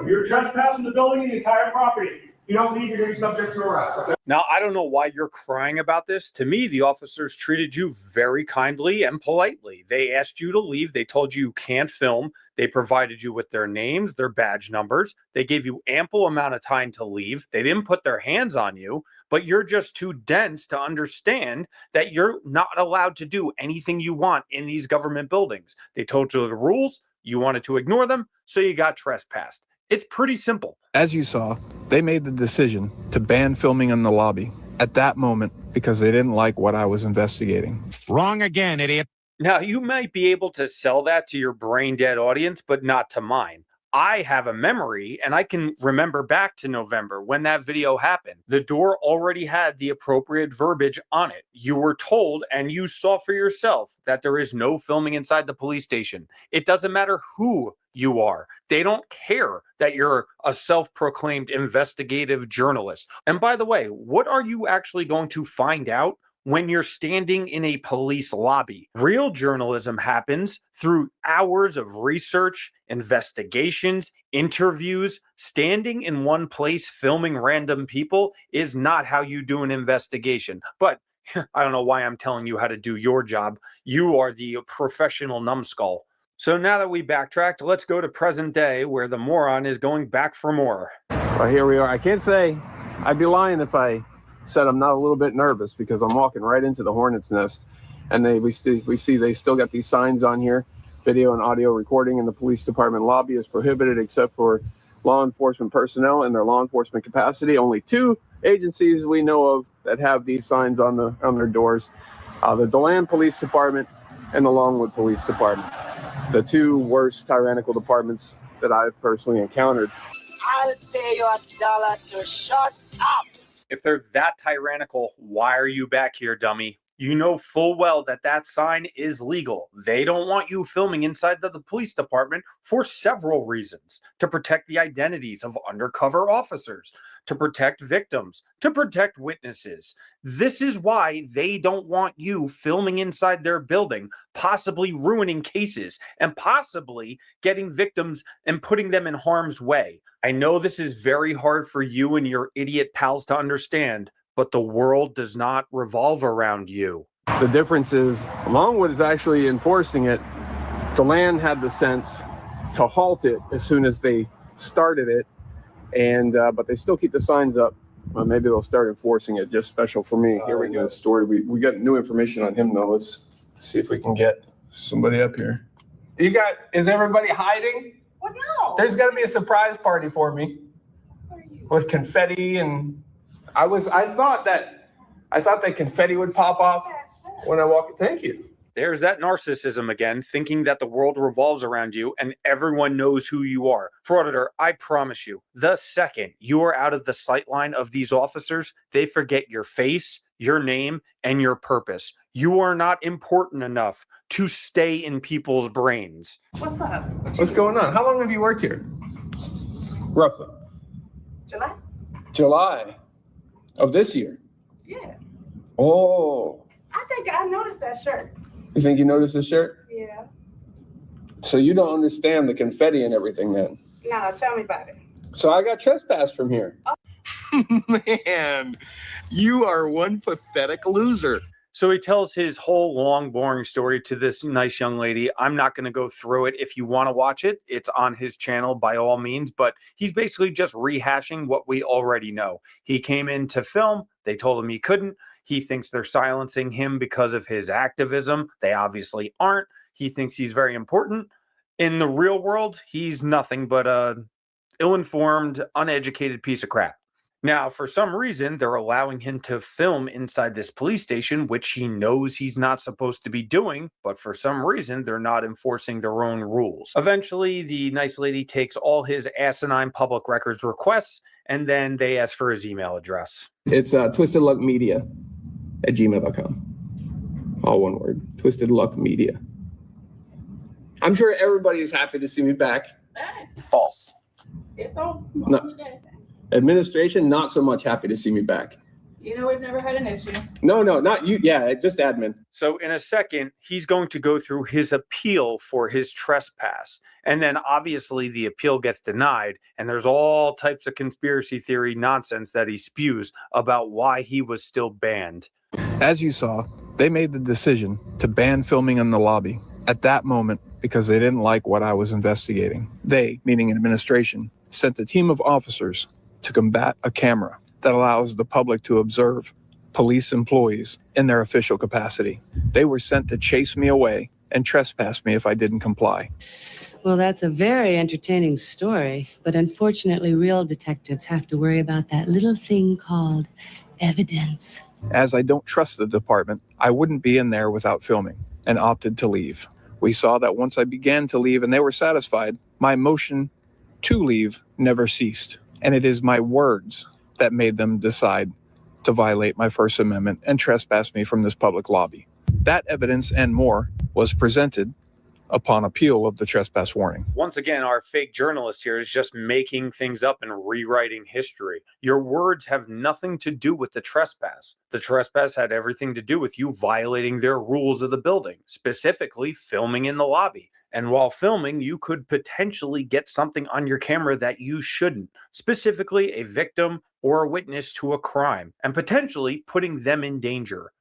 S13: You're trespassed from the building and the entire property. You don't leave, you're going to be subject to arrest.
S10: Now, I don't know why you're crying about this. To me, the officers treated you very kindly and politely. They asked you to leave. They told you can't film. They provided you with their names, their badge numbers. They gave you ample amount of time to leave. They didn't put their hands on you, but you're just too dense to understand that you're not allowed to do anything you want in these government buildings. They told you the rules. You wanted to ignore them, so you got trespassed. It's pretty simple.
S11: As you saw, they made the decision to ban filming in the lobby at that moment because they didn't like what I was investigating.
S6: Wrong again, idiot.
S10: Now, you might be able to sell that to your brain-dead audience, but not to mine. I have a memory, and I can remember back to November when that video happened. The door already had the appropriate verbiage on it. You were told, and you saw for yourself, that there is no filming inside the police station. It doesn't matter who you are. They don't care that you're a self-proclaimed investigative journalist. And by the way, what are you actually going to find out when you're standing in a police lobby? Real journalism happens through hours of research, investigations, interviews. Standing in one place filming random people is not how you do an investigation. But I don't know why I'm telling you how to do your job. You are the professional numbskull. So now that we backtracked, let's go to present day where the moron is going back for more.
S11: Well, here we are. I can't say, I'd be lying if I said I'm not a little bit nervous, because I'm walking right into the hornet's nest, and we see they still got these signs on here. Video and audio recording in the police department lobby is prohibited except for law enforcement personnel in their law enforcement capacity. Only 2 agencies we know of that have these signs on their doors: the DeLand Police Department and the Longwood Police Department. The 2 worst tyrannical departments that I've personally encountered.
S6: I'll pay you $1 to shut up.
S10: If they're that tyrannical, why are you back here, dummy? You know full well that that sign is legal. They don't want you filming inside the police department for several reasons: to protect the identities of undercover officers, to protect victims, to protect witnesses. This is why they don't want you filming inside their building, possibly ruining cases and possibly getting victims and putting them in harm's way. I know this is very hard for you and your idiot pals to understand, but the world does not revolve around you.
S11: The difference is Longwood is actually enforcing it. DeLand had the sense to halt it as soon as they started it, and but they still keep the signs up. Well, maybe they'll start enforcing it. Just special for me. Here we go. Story. We got new information on him though. Let's see if we can get somebody up here. Is everybody hiding?
S12: Well, no.
S11: There's got to be a surprise party for me with confetti, and I thought that confetti would pop off when I walk. Thank you.
S10: There's that narcissism again, thinking that the world revolves around you and everyone knows who you are. Frauditor, I promise you, the second you are out of the sight line of these officers, they forget your face, your name, and your purpose. You are not important enough to stay in people's brains.
S12: What's up?
S11: What's going on? How long have you worked here? Roughly. July of this year.
S12: Yeah.
S11: Oh.
S12: I think I noticed that shirt.
S11: You think you noticed the shirt?
S12: Yeah.
S11: So you don't understand the confetti and everything then?
S12: No, tell me about it.
S11: So I got trespassed from here.
S14: Man, you are one pathetic loser.
S10: So he tells his whole long, boring story to this nice young lady. I'm not going to go through it. If you want to watch it, it's on his channel by all means. But he's basically just rehashing what we already know. He came in to film. They told him he couldn't. He thinks they're silencing him because of his activism. They obviously aren't. He thinks he's very important. In the real world, he's nothing but a ill-informed, uneducated piece of crap. Now, for some reason, they're allowing him to film inside this police station, which he knows he's not supposed to be doing, but for some reason, they're not enforcing their own rules. Eventually, the nice lady takes all his asinine public records requests, and then they ask for his email address.
S11: It's twistedluckmedia@gmail.com. All one word. Twisted Luck Media. I'm sure everybody is happy to see me back.
S10: False.
S12: It's all
S11: No. Administration, not so much happy to see me back.
S12: You know, we've never had an issue.
S11: No, not you. Yeah, just admin.
S10: So in a second, he's going to go through his appeal for his trespass. And then obviously the appeal gets denied. And there's all types of conspiracy theory nonsense that he spews about why he was still banned.
S11: As you saw, they made the decision to ban filming in the lobby at that moment because they didn't like what I was investigating. They, meaning administration, sent a team of officers to combat a camera that allows the public to observe police employees in their official capacity. They were sent to chase me away and trespass me if I didn't comply.
S15: Well, that's a very entertaining story, but unfortunately, real detectives have to worry about that little thing called evidence.
S11: As I don't trust the department, I wouldn't be in there without filming and opted to leave. We saw that once I began to leave and they were satisfied, my motion to leave never ceased. And it is my words that made them decide to violate my First Amendment and trespass me from this public lobby. That evidence and more was presented upon appeal of the trespass warning.
S10: Once again, our fake journalist here is just making things up and rewriting history. Your words have nothing to do with the trespass. The trespass had everything to do with you violating their rules of the building, specifically filming in the lobby. And while filming, you could potentially get something on your camera that you shouldn't, specifically a victim or a witness to a crime, and potentially putting them in danger.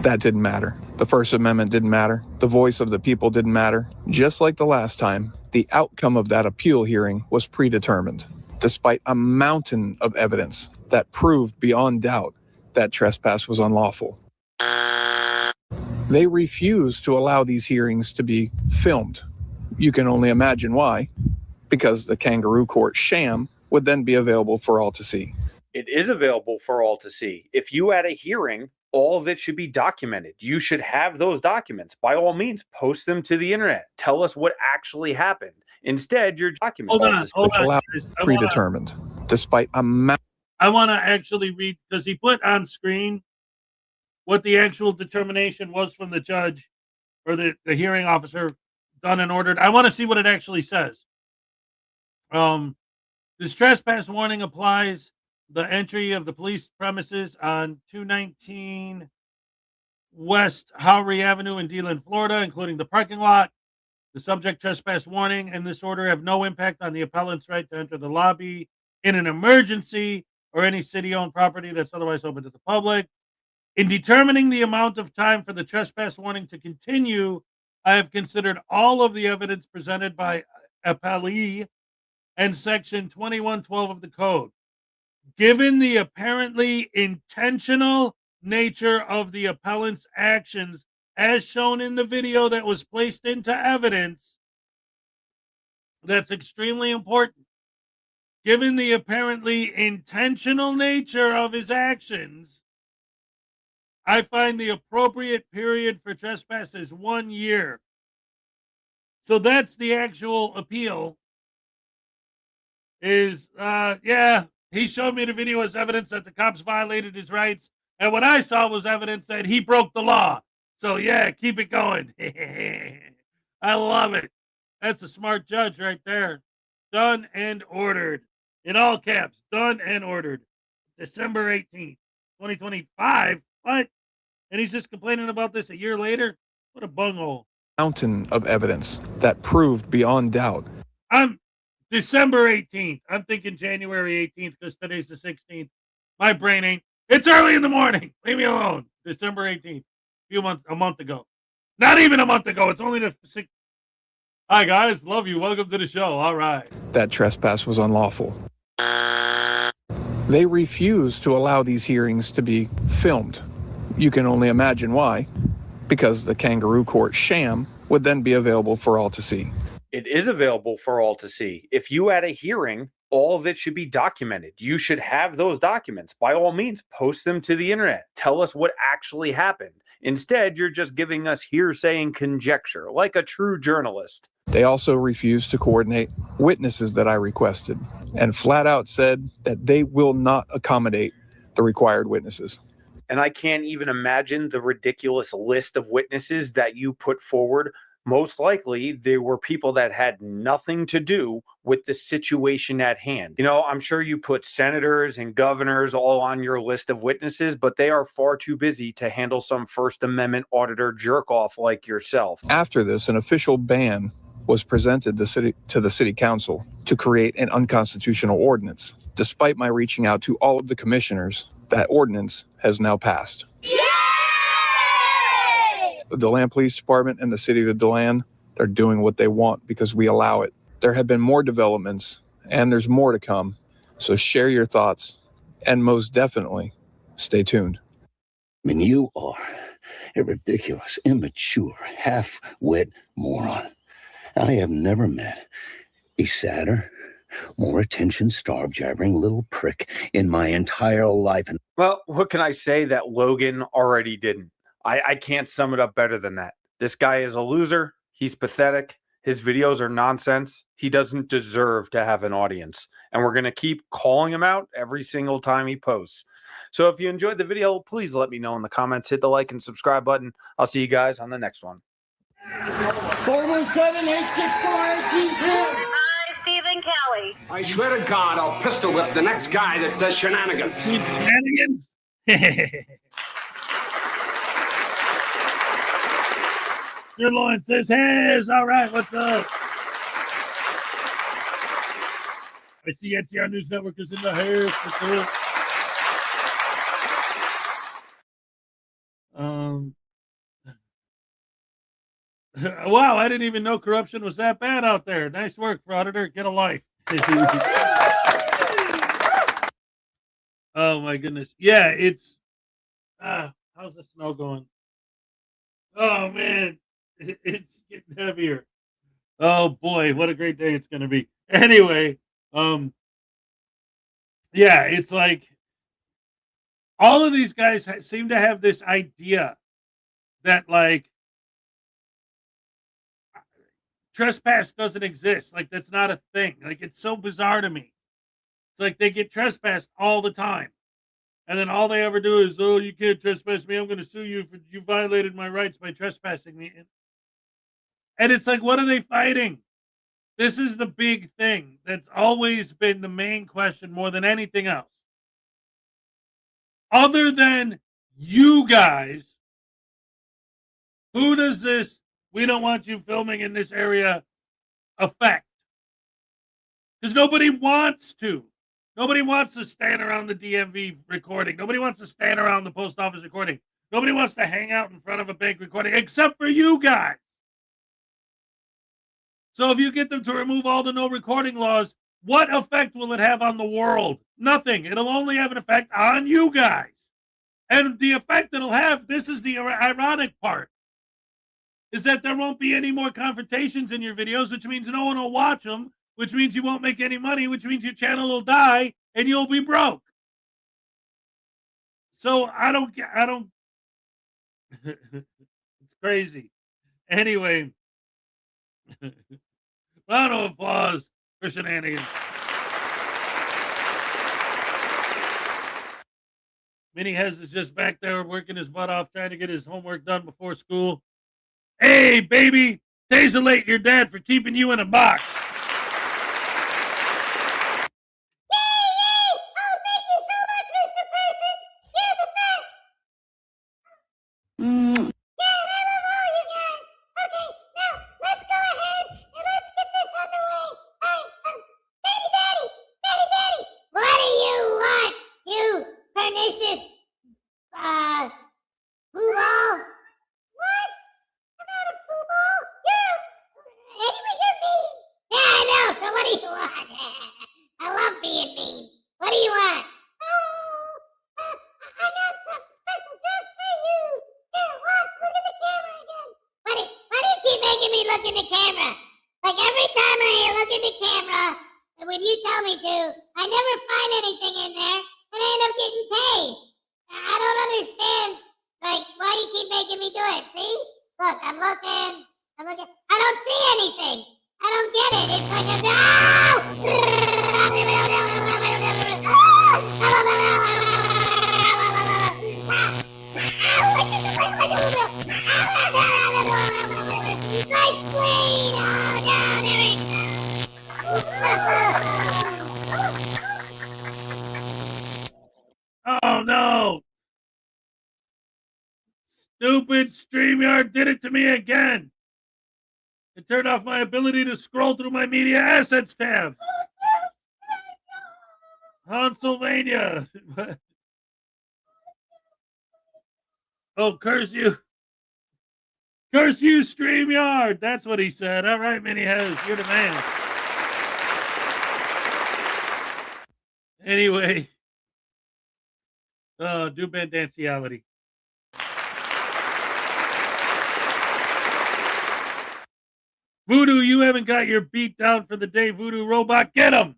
S11: That didn't matter. The First Amendment didn't matter. The voice of the people didn't matter. Just like the last time, the outcome of that appeal hearing was predetermined, despite a mountain of evidence that proved beyond doubt that trespass was unlawful. They refused to allow these hearings to be filmed. You can only imagine why, because the kangaroo court sham would then be available for all to see.
S10: It is available for all to see. If you had a hearing, all of it should be documented. You should have those documents. By all means, post them to the internet. Tell us what actually happened. Instead, you're documenting.
S2: Hold on.
S11: Guys. Predetermined, despite a
S2: I want to actually read, because he put on screen what the actual determination was from the judge or the hearing officer, done and ordered. I want to see what it actually says. This trespass warning applies the entry of the police premises on 219 West Howry Avenue in DeLand, Florida, including the parking lot. The subject trespass warning and this order have no impact on the appellant's right to enter the lobby in an emergency or any city-owned property that's otherwise open to the public. In determining the amount of time for the trespass warning to continue, I have considered all of the evidence presented by appellee and section 2112 of the code. Given the apparently intentional nature of the appellant's actions, as shown in the video that was placed into evidence, that's extremely important. Given the apparently intentional nature of his actions, I find the appropriate period for trespass is 1 year. So that's the actual appeal. He showed me the video as evidence that the cops violated his rights. And what I saw was evidence that he broke the law. So yeah, keep it going. I love it. That's a smart judge right there. Done and ordered. In all caps, done and ordered. December 18th, 2025. What? And he's just complaining about this a year later? What a bunghole.
S11: Mountain of evidence that proved beyond doubt.
S2: I'm December 18th. I'm thinking January 18th because today's the 16th. My brain ain't. It's early in the morning. Leave me alone. December 18th. A month ago. Not even a month ago. It's only the 6th. Hi, guys. Love you. Welcome to the show. All right.
S11: That trespass was unlawful. They refused to allow these hearings to be filmed. You can only imagine why, because the kangaroo court sham would then be available for all to see.
S10: It is available for all to see. If you had a hearing, all of it should be documented. You should have those documents. By all means, post them to the internet. Tell us what actually happened. Instead, you're just giving us hearsay and conjecture, like a true journalist.
S11: They also refused to coordinate witnesses that I requested, and flat out said that they will not accommodate the required witnesses.
S10: And I can't even imagine the ridiculous list of witnesses that you put forward. Most likely, they were people that had nothing to do with the situation at hand. You know, I'm sure you put senators and governors all on your list of witnesses, but they are far too busy to handle some First Amendment auditor jerk-off like yourself.
S11: After this, an official ban was presented to the city council to create an unconstitutional ordinance. Despite my reaching out to all of the commissioners, that ordinance has now passed. Yay! The DeLand Police Department and the city of DeLand, they're doing what they want because we allow it. There have been more developments and there's more to come. So share your thoughts and most definitely stay tuned.
S16: I mean, you are a ridiculous, immature, half-wit moron. I have never met a sadder, more attention-starved, jabbering little prick in my entire life.
S10: Well, what can I say that Logan already didn't? I can't sum it up better than that. This guy is a loser. He's pathetic. His videos are nonsense. He doesn't deserve to have an audience. And we're going to keep calling him out every single time he posts. So if you enjoyed the video, please let me know in the comments. Hit the like and subscribe button. I'll see you guys on the next one.
S17: 417-864-1810. Stephen Kelly.
S18: I swear to God, I'll pistol whip the next guy that says shenanigans.
S2: Shenanigans? Sirloin says, hey, all right, what's up? I see NCR News Network is in the house. What's up? Wow, I didn't even know corruption was that bad out there. Nice work, Frauditor. Get a life. Oh my goodness. Yeah, it's how's the snow going? Oh man, it's getting heavier. Oh boy, what a great day it's gonna be. Anyway, yeah, it's like all of these guys seem to have this idea that like trespass doesn't exist. Like that's not a thing. Like it's so bizarre to me. It's like they get trespassed all the time. And then all they ever do is, oh, you can't trespass me. I'm going to sue you for you violated my rights by trespassing me. And it's like, what are they fighting? This is the big thing that's always been the main question more than anything else. Other than you guys, who does this, we don't want you filming in this area, affect? Because nobody wants to. Nobody wants to stand around the DMV recording. Nobody wants to stand around the post office recording. Nobody wants to hang out in front of a bank recording, except for you guys. So if you get them to remove all the no recording laws, what effect will it have on the world? Nothing. It'll only have an effect on you guys. And the effect it'll have, this is the ironic part, is that there won't be any more confrontations in your videos, which means no one will watch them, which means you won't make any money, which means your channel will die and you'll be broke. So I don't, it's crazy. Anyway, round of applause for shenanigans. Mini Hez is just back there working his butt off, trying to get his homework done before school. Hey, baby, taselate your dad for keeping you in a box. Oh no! Stupid StreamYard did it to me again. It turned off my ability to scroll through my media assets tab. Pennsylvania. Oh, curse you. Curse you, StreamYard. That's what he said. All right, Mini Hez, you're the man. Anyway. Do bandanciality. Voodoo, you haven't got your beat down for the day, Voodoo Robot. Get him!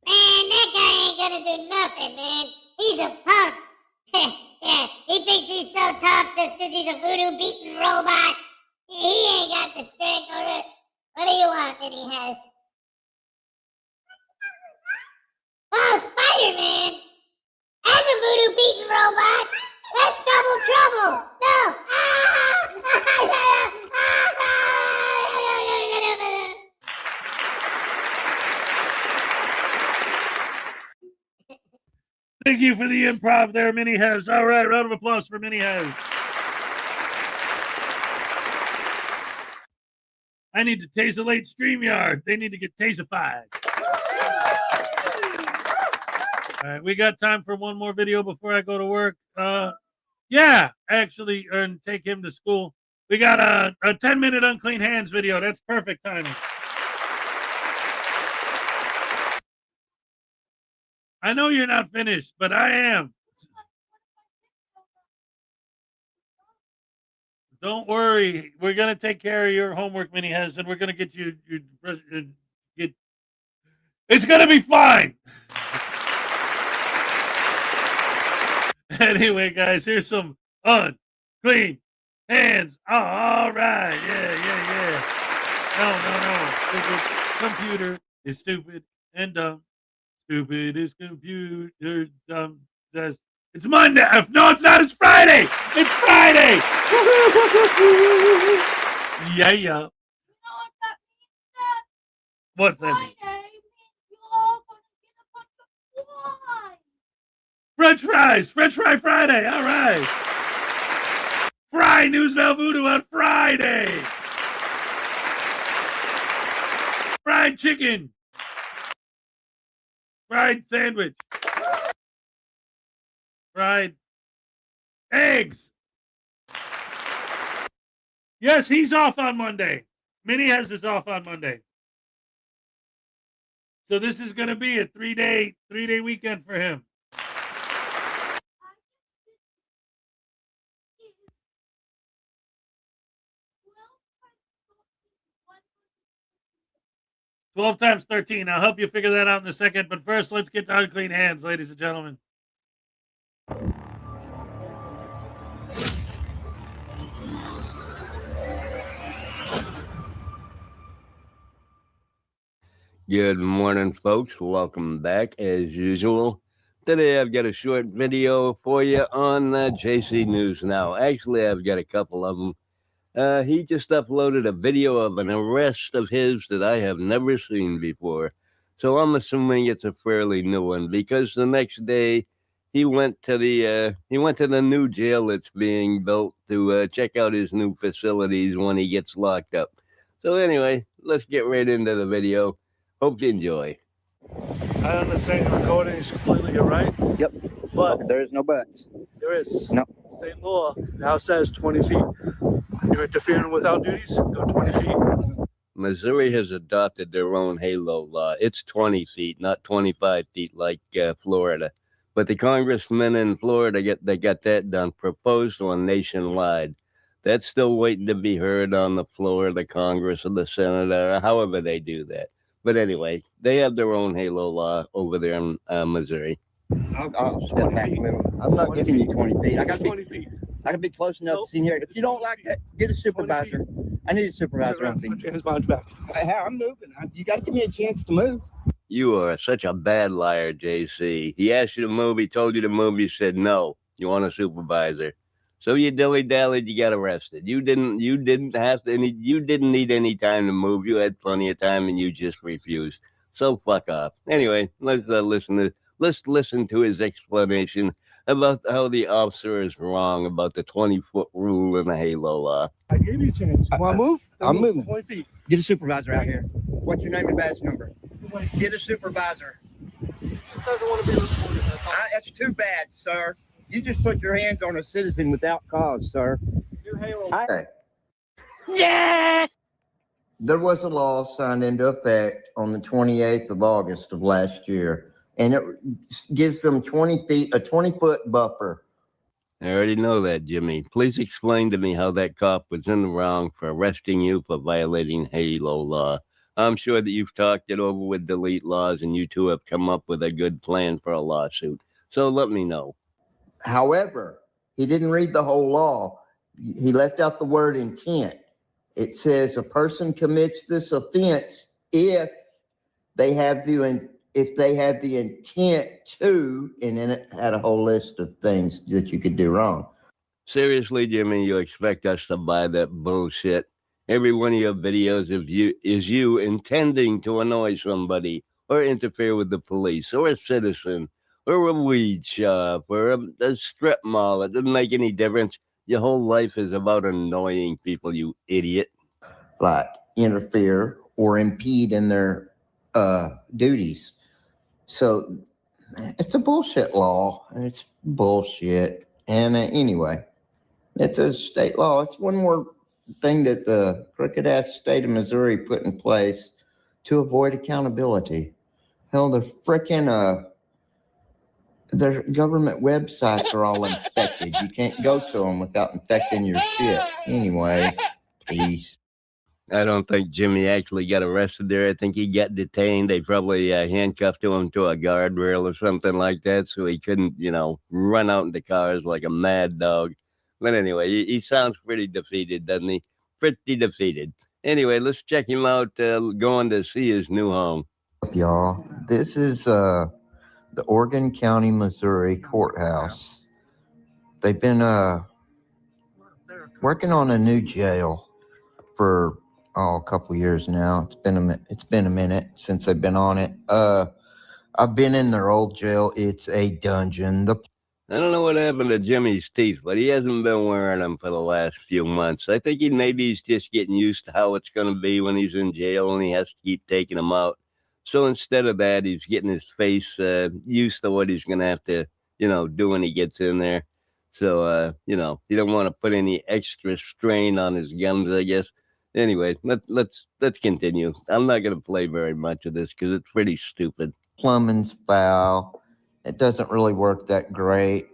S1: Man, that guy ain't gonna do nothing, man. He's a punk. Yeah, he thinks he's so tough just because he's a voodoo beating robot. He ain't got the strength or the... What do you want, Minnie Hez? Oh, Spider-Man! And the voodoo beating robot! That's double trouble! No!
S2: Thank you for the improv there, Mini Hez. All right, round of applause for Mini Hez. I need to taselate StreamYard. They need to get tasified. All right, we got time for one more video before I go to work. Yeah, actually, and take him to school. We got a 10-minute unclean hands video. That's perfect timing. I know you're not finished, but I am. Don't worry. We're going to take care of your homework, Mini Hez, and we're going to get you. It's going to be fine. Anyway, guys, here's some unclean hands. All right. Yeah. No. Stupid computer is stupid and dumb. Stupid is computer dumb. It's Monday. No, it's not. It's Friday. It's Friday. Yeah. What's that mean? French fries. French Fry Friday. All right. Fry News Now Voodoo on Friday. Fried chicken. Fried sandwich. Fried eggs. Yes, he's off on Monday. Minnie has us off on Monday. So this is going to be a three-day weekend for him. $12 times 13. I'll help you figure that out in a second. But first, let's get to unclean hands, ladies and gentlemen.
S19: Good morning, folks. Welcome back as usual. Today I've got a short video for you on JC News Now. Actually, I've got a couple of them. He just uploaded a video of an arrest of his that I have never seen before. So I'm assuming it's a fairly new one because the next day he went to the new jail that's being built to check out his new facilities when he gets locked up. So anyway, let's get right into the video. Hope you enjoy.
S20: I understand your recording is completely right.
S21: Yep.
S20: But
S21: there is no buts.
S20: There is.
S21: No.
S20: State law now says 20 feet. You're interfering with our duties, go 20 feet.
S19: Missouri has adopted their own halo law. It's 20 feet, not 25 feet like Florida. But the congressmen in Florida got that done, proposed one nationwide. That's still waiting to be heard on the floor of the Congress or the Senate, or however they do that. But anyway, they have their own halo law over there in Missouri.
S21: I'll step back a little. I'm not giving you 20 feet. I gotta be close enough to see here. If you don't like that, get a supervisor. I need a supervisor on scene.
S20: His mind's back.
S21: I'm moving. You gotta give me a chance to move.
S19: You are such a bad liar, JC. He asked you to move. He told you to move. You said no. You want a supervisor. So you dilly-dallied. You got arrested. You didn't need any time to move. You had plenty of time, and you just refused. So fuck off. Anyway, let's listen to his explanation about how the officer is wrong about the 20-foot rule in the halo law.
S20: I gave you a chance. Want to move?
S21: I'm moving.
S20: 20 feet.
S21: Get a supervisor out here. What's your name and badge number? Get a supervisor.
S20: He doesn't want to be recorded.
S21: That's too bad, sir. You just put your hands on a citizen without cause, sir.
S20: Yeah!
S21: There was a law signed into effect on the 28th of August of last year, and it gives them 20 feet, a 20-foot buffer.
S19: I already know that, Jimmy. Please explain to me how that cop was in the wrong for arresting you for violating halo law. I'm sure that you've talked it over with delete laws, and you two have come up with a good plan for a lawsuit. So let me know.
S21: However, he didn't read the whole law. He left out the word intent. It says a person commits this offense if they have the intent to, and then it had a whole list of things that you could do wrong.
S19: Seriously, Jimmy, you expect us to buy that bullshit? Every one of your videos is you intending to annoy somebody or interfere with the police or a citizen or a weed shop or a strip mall. It doesn't make any difference. Your whole life is about annoying people, you idiot.
S21: Like interfere or impede in their duties. So It's a bullshit law. It's bullshit. And anyway, it's a state law. It's one more thing that the crooked ass state of Missouri put in place to avoid accountability. Hell, the frickin' their government websites are all infected. You can't go to them without infecting your shit. Anyway, peace.
S19: I don't think Jimmy actually got arrested there. I think he got detained. They probably handcuffed him to a guardrail or something like that, so he couldn't, run out into cars like a mad dog. But anyway, he sounds pretty defeated, doesn't he? Pretty defeated. Anyway, let's check him out going to see his new home.
S21: Y'all, this is the Oregon County, Missouri courthouse. They've been working on a new jail for a couple years now. It's been a minute since they've been on it. I've been in their old jail. It's a dungeon.
S19: I don't know what happened to Jimmy's teeth, but he hasn't been wearing them for the last few months. I think maybe he's just getting used to how it's going to be when he's in jail and he has to keep taking them out. So instead of that, he's getting his face used to what he's going to have to, do when he gets in there. So, he don't want to put any extra strain on his gums, I guess. Anyway, let's continue. I'm not going to play very much of this because it's pretty stupid.
S21: Plumbing's foul. It doesn't really work that great.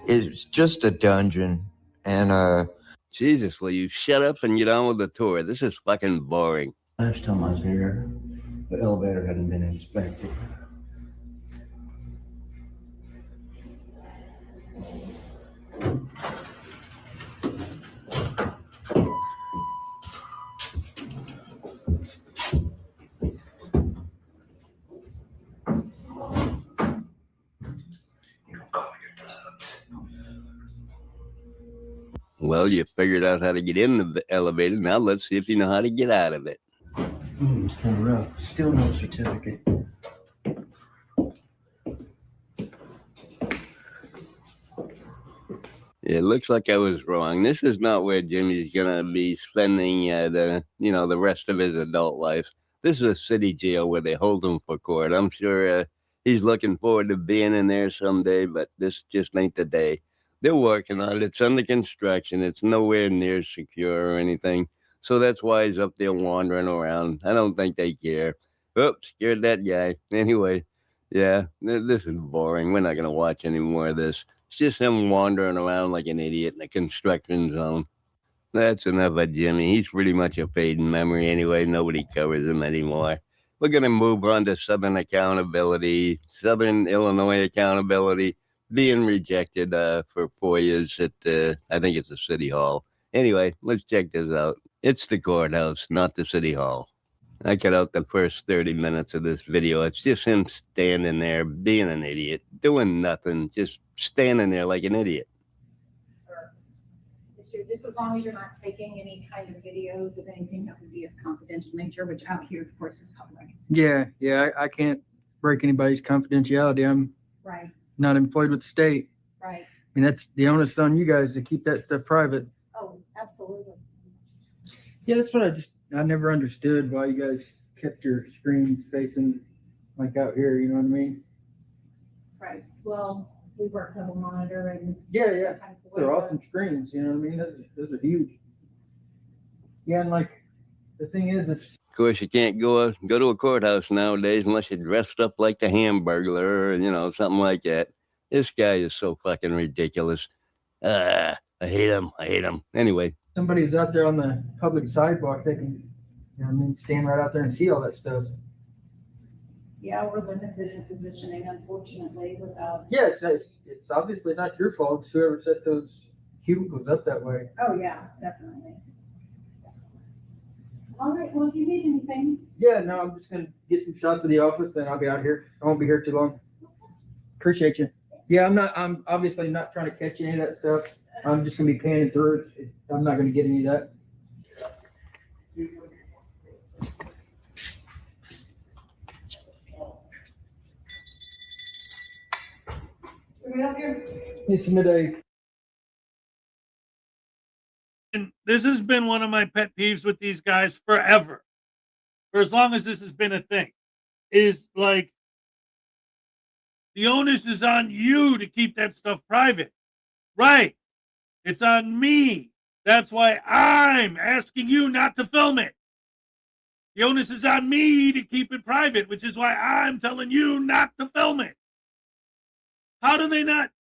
S21: It's just a dungeon. And
S19: Jesus, will you shut up and get on with the tour? This is fucking boring.
S21: last time I was here, the elevator hadn't been inspected.
S19: Well, you figured out how to get in the elevator. Now let's see if you know how to get out of it.
S21: It's kind of rough. Still no certificate.
S19: It looks like I was wrong. This is not where Jimmy's gonna be spending the rest of his adult life. This is a city jail where they hold him for court. I'm sure he's looking forward to being in there someday, but this just ain't the day. They're working on it. It's under construction. It's nowhere near secure or anything. So that's why he's up there wandering around. I don't think they care. Oops, scared that guy. Anyway, yeah, this is boring. We're not going to watch any more of this. It's just him wandering around like an idiot in a construction zone. That's enough of Jimmy. He's pretty much a fading memory anyway. Nobody covers him anymore. We're going to move on to Southern Accountability, Southern Illinois Accountability, being rejected for 4 years at, I think it's the City Hall. Anyway, let's check this out. It's the courthouse, not the City Hall. I cut out the first 30 minutes of this video. It's just him standing there, being an idiot, doing nothing, just standing there like an idiot.
S7: Just as long as you're not taking any kind of videos of anything that would be of confidential nature, which out here, of course, is public.
S22: Yeah, I can't break anybody's confidentiality. I'm
S7: Right,
S22: not employed with the state.
S7: right.
S22: I mean, that's the onus on you guys to keep that stuff private.
S7: Oh, absolutely.
S22: Yeah, that's what I never understood why you guys kept your screens facing like out here, you know what I mean?
S7: Right. Well, we work double monitor and.
S22: Yeah.
S7: sometimes the
S22: They're
S7: way-
S22: awesome screens, you know what I mean? Those are huge. Yeah, and like the thing is, if
S19: Of course, you can't go to a courthouse nowadays unless you're dressed up like the Hamburglar or, something like that. This guy is so fucking ridiculous. I hate him. Anyway,
S22: somebody's out there on the public sidewalk, they can, you know what I mean, stand right out there and see all that stuff.
S7: Yeah, we're limited in positioning, unfortunately, without.
S22: Yeah, it's obviously not your fault. It's whoever set those cubicles up that way.
S7: Oh, yeah, definitely. All right, well, if you need anything.
S22: Yeah, no, I'm just gonna get some shots of the office, then I'll be out here. I won't be here too long. Appreciate you. Yeah, I'm obviously not trying to catch any of that stuff. I'm just gonna be panning through it. I'm not gonna get any of that.
S7: Can we help you?
S22: Need some midday.
S2: And this has been one of my pet peeves with these guys forever. For as long as this has been a thing. is like, the onus is on you to keep that stuff private. Right. It's on me. That's why I'm asking you not to film it. The onus is on me to keep it private, which is why I'm telling you not to film it. How do they not?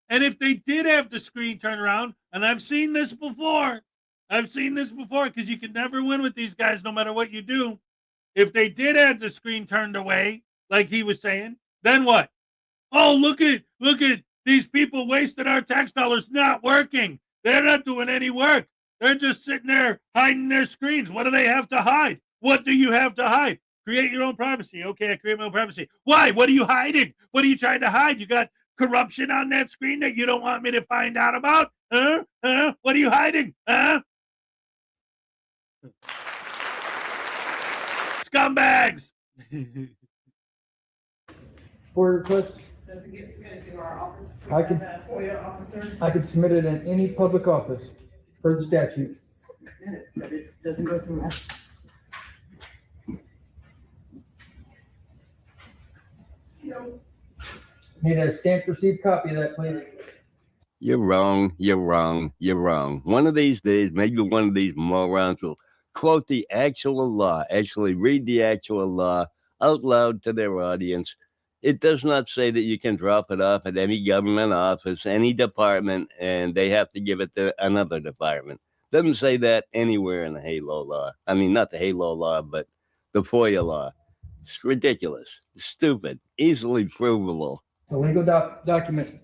S2: And if they did have the screen turn around, and I've seen this before because you can never win with these guys no matter what you do. If they did have the screen turned away, like he was saying, then what? Oh, look at these people wasted our tax dollars not working. They're not doing any work. They're just sitting there hiding their screens. What do they have to hide? What do you have to hide? Create your own privacy. Okay, I create my own privacy. Why? What are you hiding? What are you trying to hide? You got corruption on that screen that you don't want me to find out about? Huh? What are you hiding? Huh? Scumbags!
S22: For request,
S12: Does it get submitted to our office?
S22: I could-
S12: FOIA officer.
S22: I could submit it in any public office per the statute.
S12: Submit it, but it doesn't go through us.
S22: Need a stamped received copy of that, please.
S19: You're wrong. You're wrong. You're wrong. One of these days, maybe one of these morons will quote the actual law, actually read the actual law out loud to their audience. It does not say that you can drop it off at any government office, any department, and they have to give it to another department. Doesn't say that anywhere in the HALO law. I mean, not the HALO law, but the FOIA law. It's ridiculous, stupid, easily provable.
S22: It's a legal document.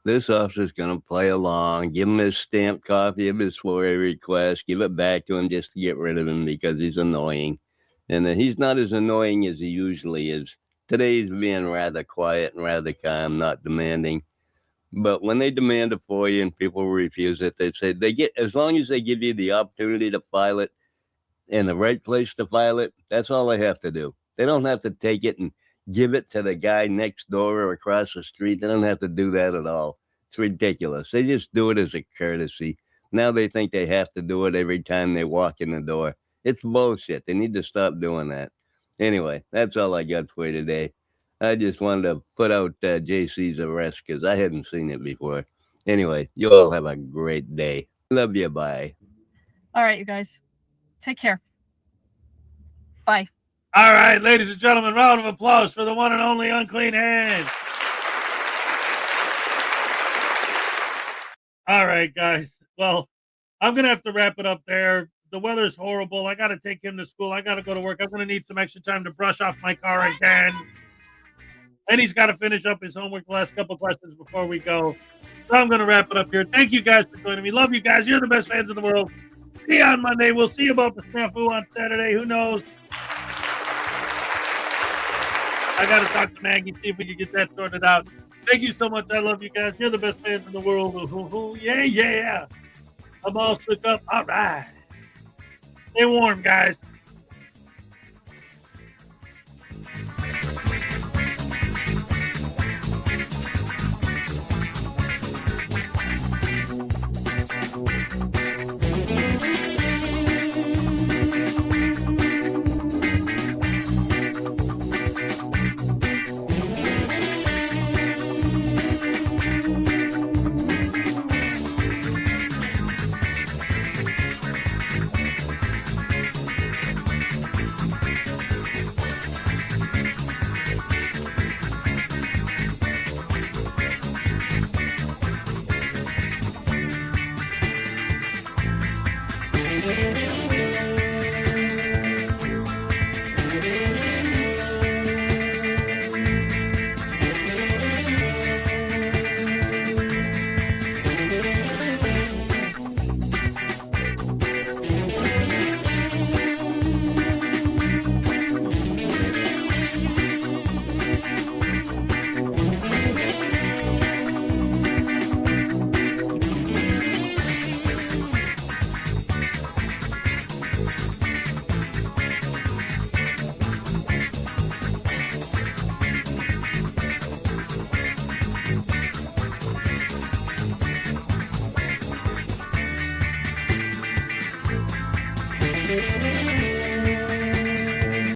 S19: This officer's going to play along, give him his stamped copy of his FOIA request, give it back to him just to get rid of him because he's annoying. And he's not as annoying as he usually is. Today he's being rather quiet and rather calm, not demanding. But when they demand a FOIA and people refuse it, they say they get, as long as they give you the opportunity to file it in the right place to file it, that's all they have to do. They don't have to take it and give it to the guy next door or across the street. They don't have to do that at all. It's ridiculous. They just do it as a courtesy. Now they think they have to do it every time they walk in the door. It's bullshit. They need to stop doing that. Anyway, that's all I got for you today. I just wanted to put out JC's arrest because I hadn't seen it before. Anyway, you all have a great day. Love you. Bye.
S4: All right, you guys. Take care. Bye.
S2: All right, ladies and gentlemen, round of applause for the one and only Unclean Hands. All right, guys. Well, I'm going to have to wrap it up there. The weather's horrible. I got to take him to school. I got to go to work. I'm going to need some extra time to brush off my car again. And he's got to finish up his homework, the last couple questions before we go. So I'm going to wrap it up here. Thank you guys for joining me. Love you guys. You're the best fans in the world. See you on Monday. We'll see about the snafu on Saturday. Who knows? I got to talk to Maggie, see if we can get that sorted out. Thank you so much. I love you guys. You're the best fans in the world. Yeah, yeah. I'm all shook up. All right. Stay warm, guys.
S1: Bye.